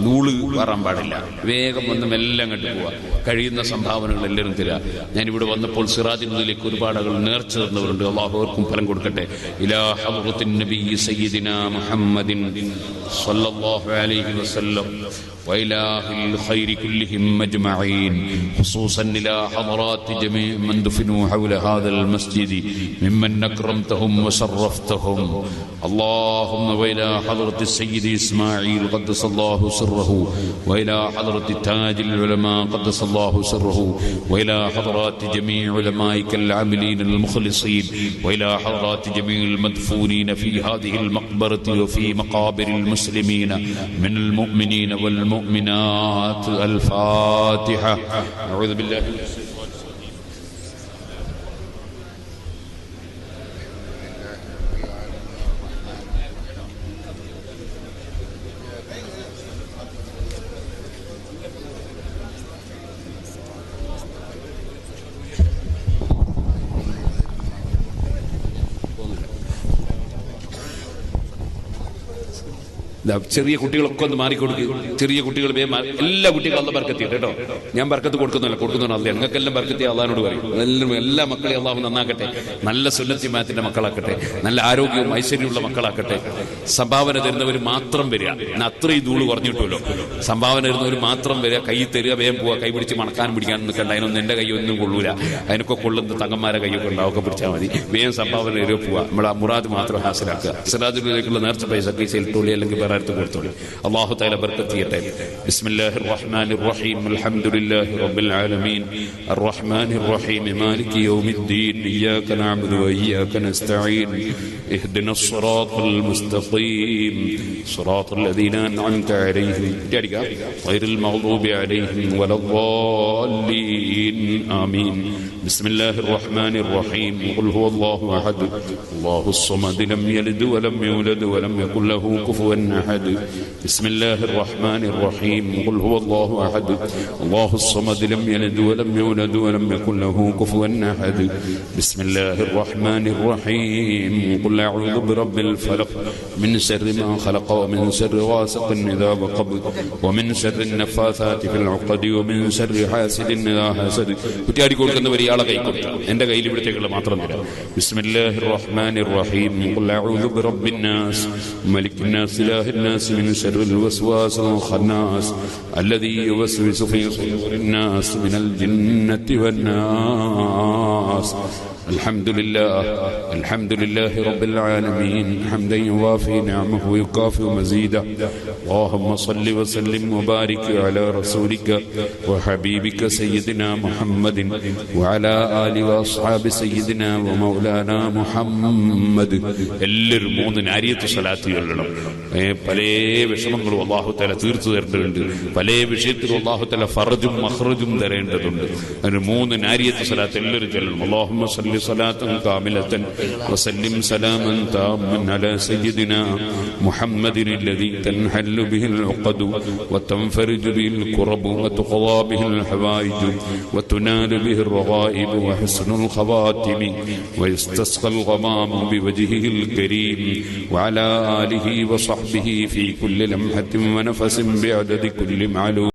നൂള് മാറാൻ പാടില്ല. വേഗം വന്ന് മെല്ലെ അങ്ങോട്ട് പോവുക. കഴിയുന്ന സംഭാവനകൾ എല്ലാവരും തരിക. ഞാനിവിടെ വന്നപ്പോൾ സിറാജിനുള്ളിലേക്ക് ഒരുപാട് ആളുകൾ നേർച്ച തന്നവരുണ്ട്. അള്ളാഹു അവർക്കും ഫലം കൊടുക്കട്ടെ. ഇലാ ഹദ്റത്തിൻ നബി സയ്യിദിനാ മുഹമ്മദിൻ സ്വല്ലല്ലാഹു അലൈഹി വസല്ലം وإلى الخير كلهم أجمعين، خصوصا إلى حضرات جميع من دفنوا حول هذا المسجد ممن أكرمتهم وشرفتهم. اللهم وإلى حضرة السيد إسماعيل قدس الله سره، وإلى حضرة تاج العلماء قدس الله سره، وإلى حضرات جميع علمائك العاملين المخلصين، وإلى حضرات جميع المدفونين في هذه المقبرة وفي مقابر المسلمين من المؤمنين والمؤمنات. الفاتحة. أعوذ بالله من الشيطان. ചെറിയ കുട്ടികളൊക്കെ ഒന്ന് മാറിക്കൊടുക്കുക. ചെറിയ കുട്ടികൾ എല്ലാ കുട്ടികളും അള്ള ബർക്കത്തിയിട്ട് കേട്ടോ. ഞാൻ ബർക്കത്ത് കൊടുക്കുന്നില്ല, കൊടുക്കുന്ന അല്ല. ഞങ്ങൾക്കെല്ലാം ബർക്കത്തി അള്ളഹാനോട് പറയും. എല്ലാ മക്കളെയും അള്ളാഹു നന്നാക്കട്ടെ. നല്ല സുന്നത്തിമാത്തിന്റെ മക്കളാക്കട്ടെ. നല്ല ആരോഗ്യവും ഐശ്വര്യമുള്ള മക്കളാക്കട്ടെ. സംഭാവന തരുന്നവർ മാത്രം വരിക. എന്നാൽ അത്രയും ധൂള് കുറഞ്ഞിട്ടുമല്ലോ. സംഭാവന തരുന്നവർ മാത്രം വരിക. കൈ തരിക, വേഗം പോവുക. കൈ പിടിച്ച് മണക്കാനും പിടിക്കാനും നിൽക്കണ്ട. അതിനൊന്നും എന്റെ കൈയൊന്നും കൊള്ളൂല. അതിനൊക്കെ കൊള്ളുന്ന തങ്ങന്മാരെ കൈയൊക്കെ ഉണ്ടാവൊക്കെ പിടിച്ചാൽ മതി. വേഗം സംഭാവന തരുക, പോവുക. നമ്മൾ ആ മുറാദ് മാത്രം ഹാസിലാക്കുക. സിറാജിലേക്കുള്ള നേർച്ച പൈസ സെൽട്ടോളി അല്ലെങ്കിൽ الله تعالى بركته. بسم الله الرحمن الرحيم. الحمد لله رب العالمين الرحمن الرحيم مالك يوم الدين إياك نعبد وإياك نستعين اهدنا الصراط المستقيم صراط الذين أنعمت عليهم غير المغضوب عليهم ولا الضالين آمين. بسم الله الرحمن الرحيم. قل هو الله أحد الله الصمد لم يلد ولم يولد ولم يكن له كفوا أحد. بسم الله الرحمن الرحيم. قل هو الله أحد الله الصمد لم يلد ولم يولد ولم يكن له كفوا أحد. بسم الله الرحمن الرحيم. قل أعوذ برب الفلق من شر ما خلق ومن شر غاسق إذا وقب ومن شر النفاثات في العقد ومن شر حاسد إذا حسد. കുട്ടിയാടി കൊടുക്കുന്നവർ ഇയാളെ കൈ കൊടുത്തു. എന്റെ കയ്യിൽ ഇവിടത്തേക്കുള്ള മാത്രം തരാം. ബിസ്മില്ലാഹിർ റഹ്മാനിർ റഹീം. ഖുൽ അഊദു ബിറബ്ബിൻ നാസ് മലിക്കിൻ നാസ് ഇലാഹിൻ നാസ് من شر الوسواس الخناس الذي يوسوس في صدور الناس من الجنة والناس. الحمد لله رب العالمين حمدا يوافي نعمه ويكافئ مزيده. اللهم صل وسلم وبارك على رسولك وحبيبك سيدنا محمد وعلى آله وأصحاب سيدنا ومولانا محمد. എല്ലാവരും 3 നാരിയത്ത് സ്വലാത്ത് ചൊല്ലണം. പല വിഷമങ്ങളും അല്ലാഹു തആല തീർത്തു തരേണ്ടതുണ്ട്. പല വിഷയത്തിലും അല്ലാഹു തആല ഫർജും മഖ്റജും തരേണ്ടതുണ്ട്. അതിന് 3 നാരിയത്ത് സ്വലാത്ത് എല്ലാവരും ചൊല്ലണം. اللهم صل صلاة كاملة وسلم سلاما تاما على سيدنا محمد الذي تنحل به العقد وتنفرج به الكرب وتقضى به الحوائج وتنال به الرغائب وحسن الخواتم ويستسقى الغمام بوجهه الكريم وعلى آله وصحبه في كل لمحة ونفس بعدد كل معلوم.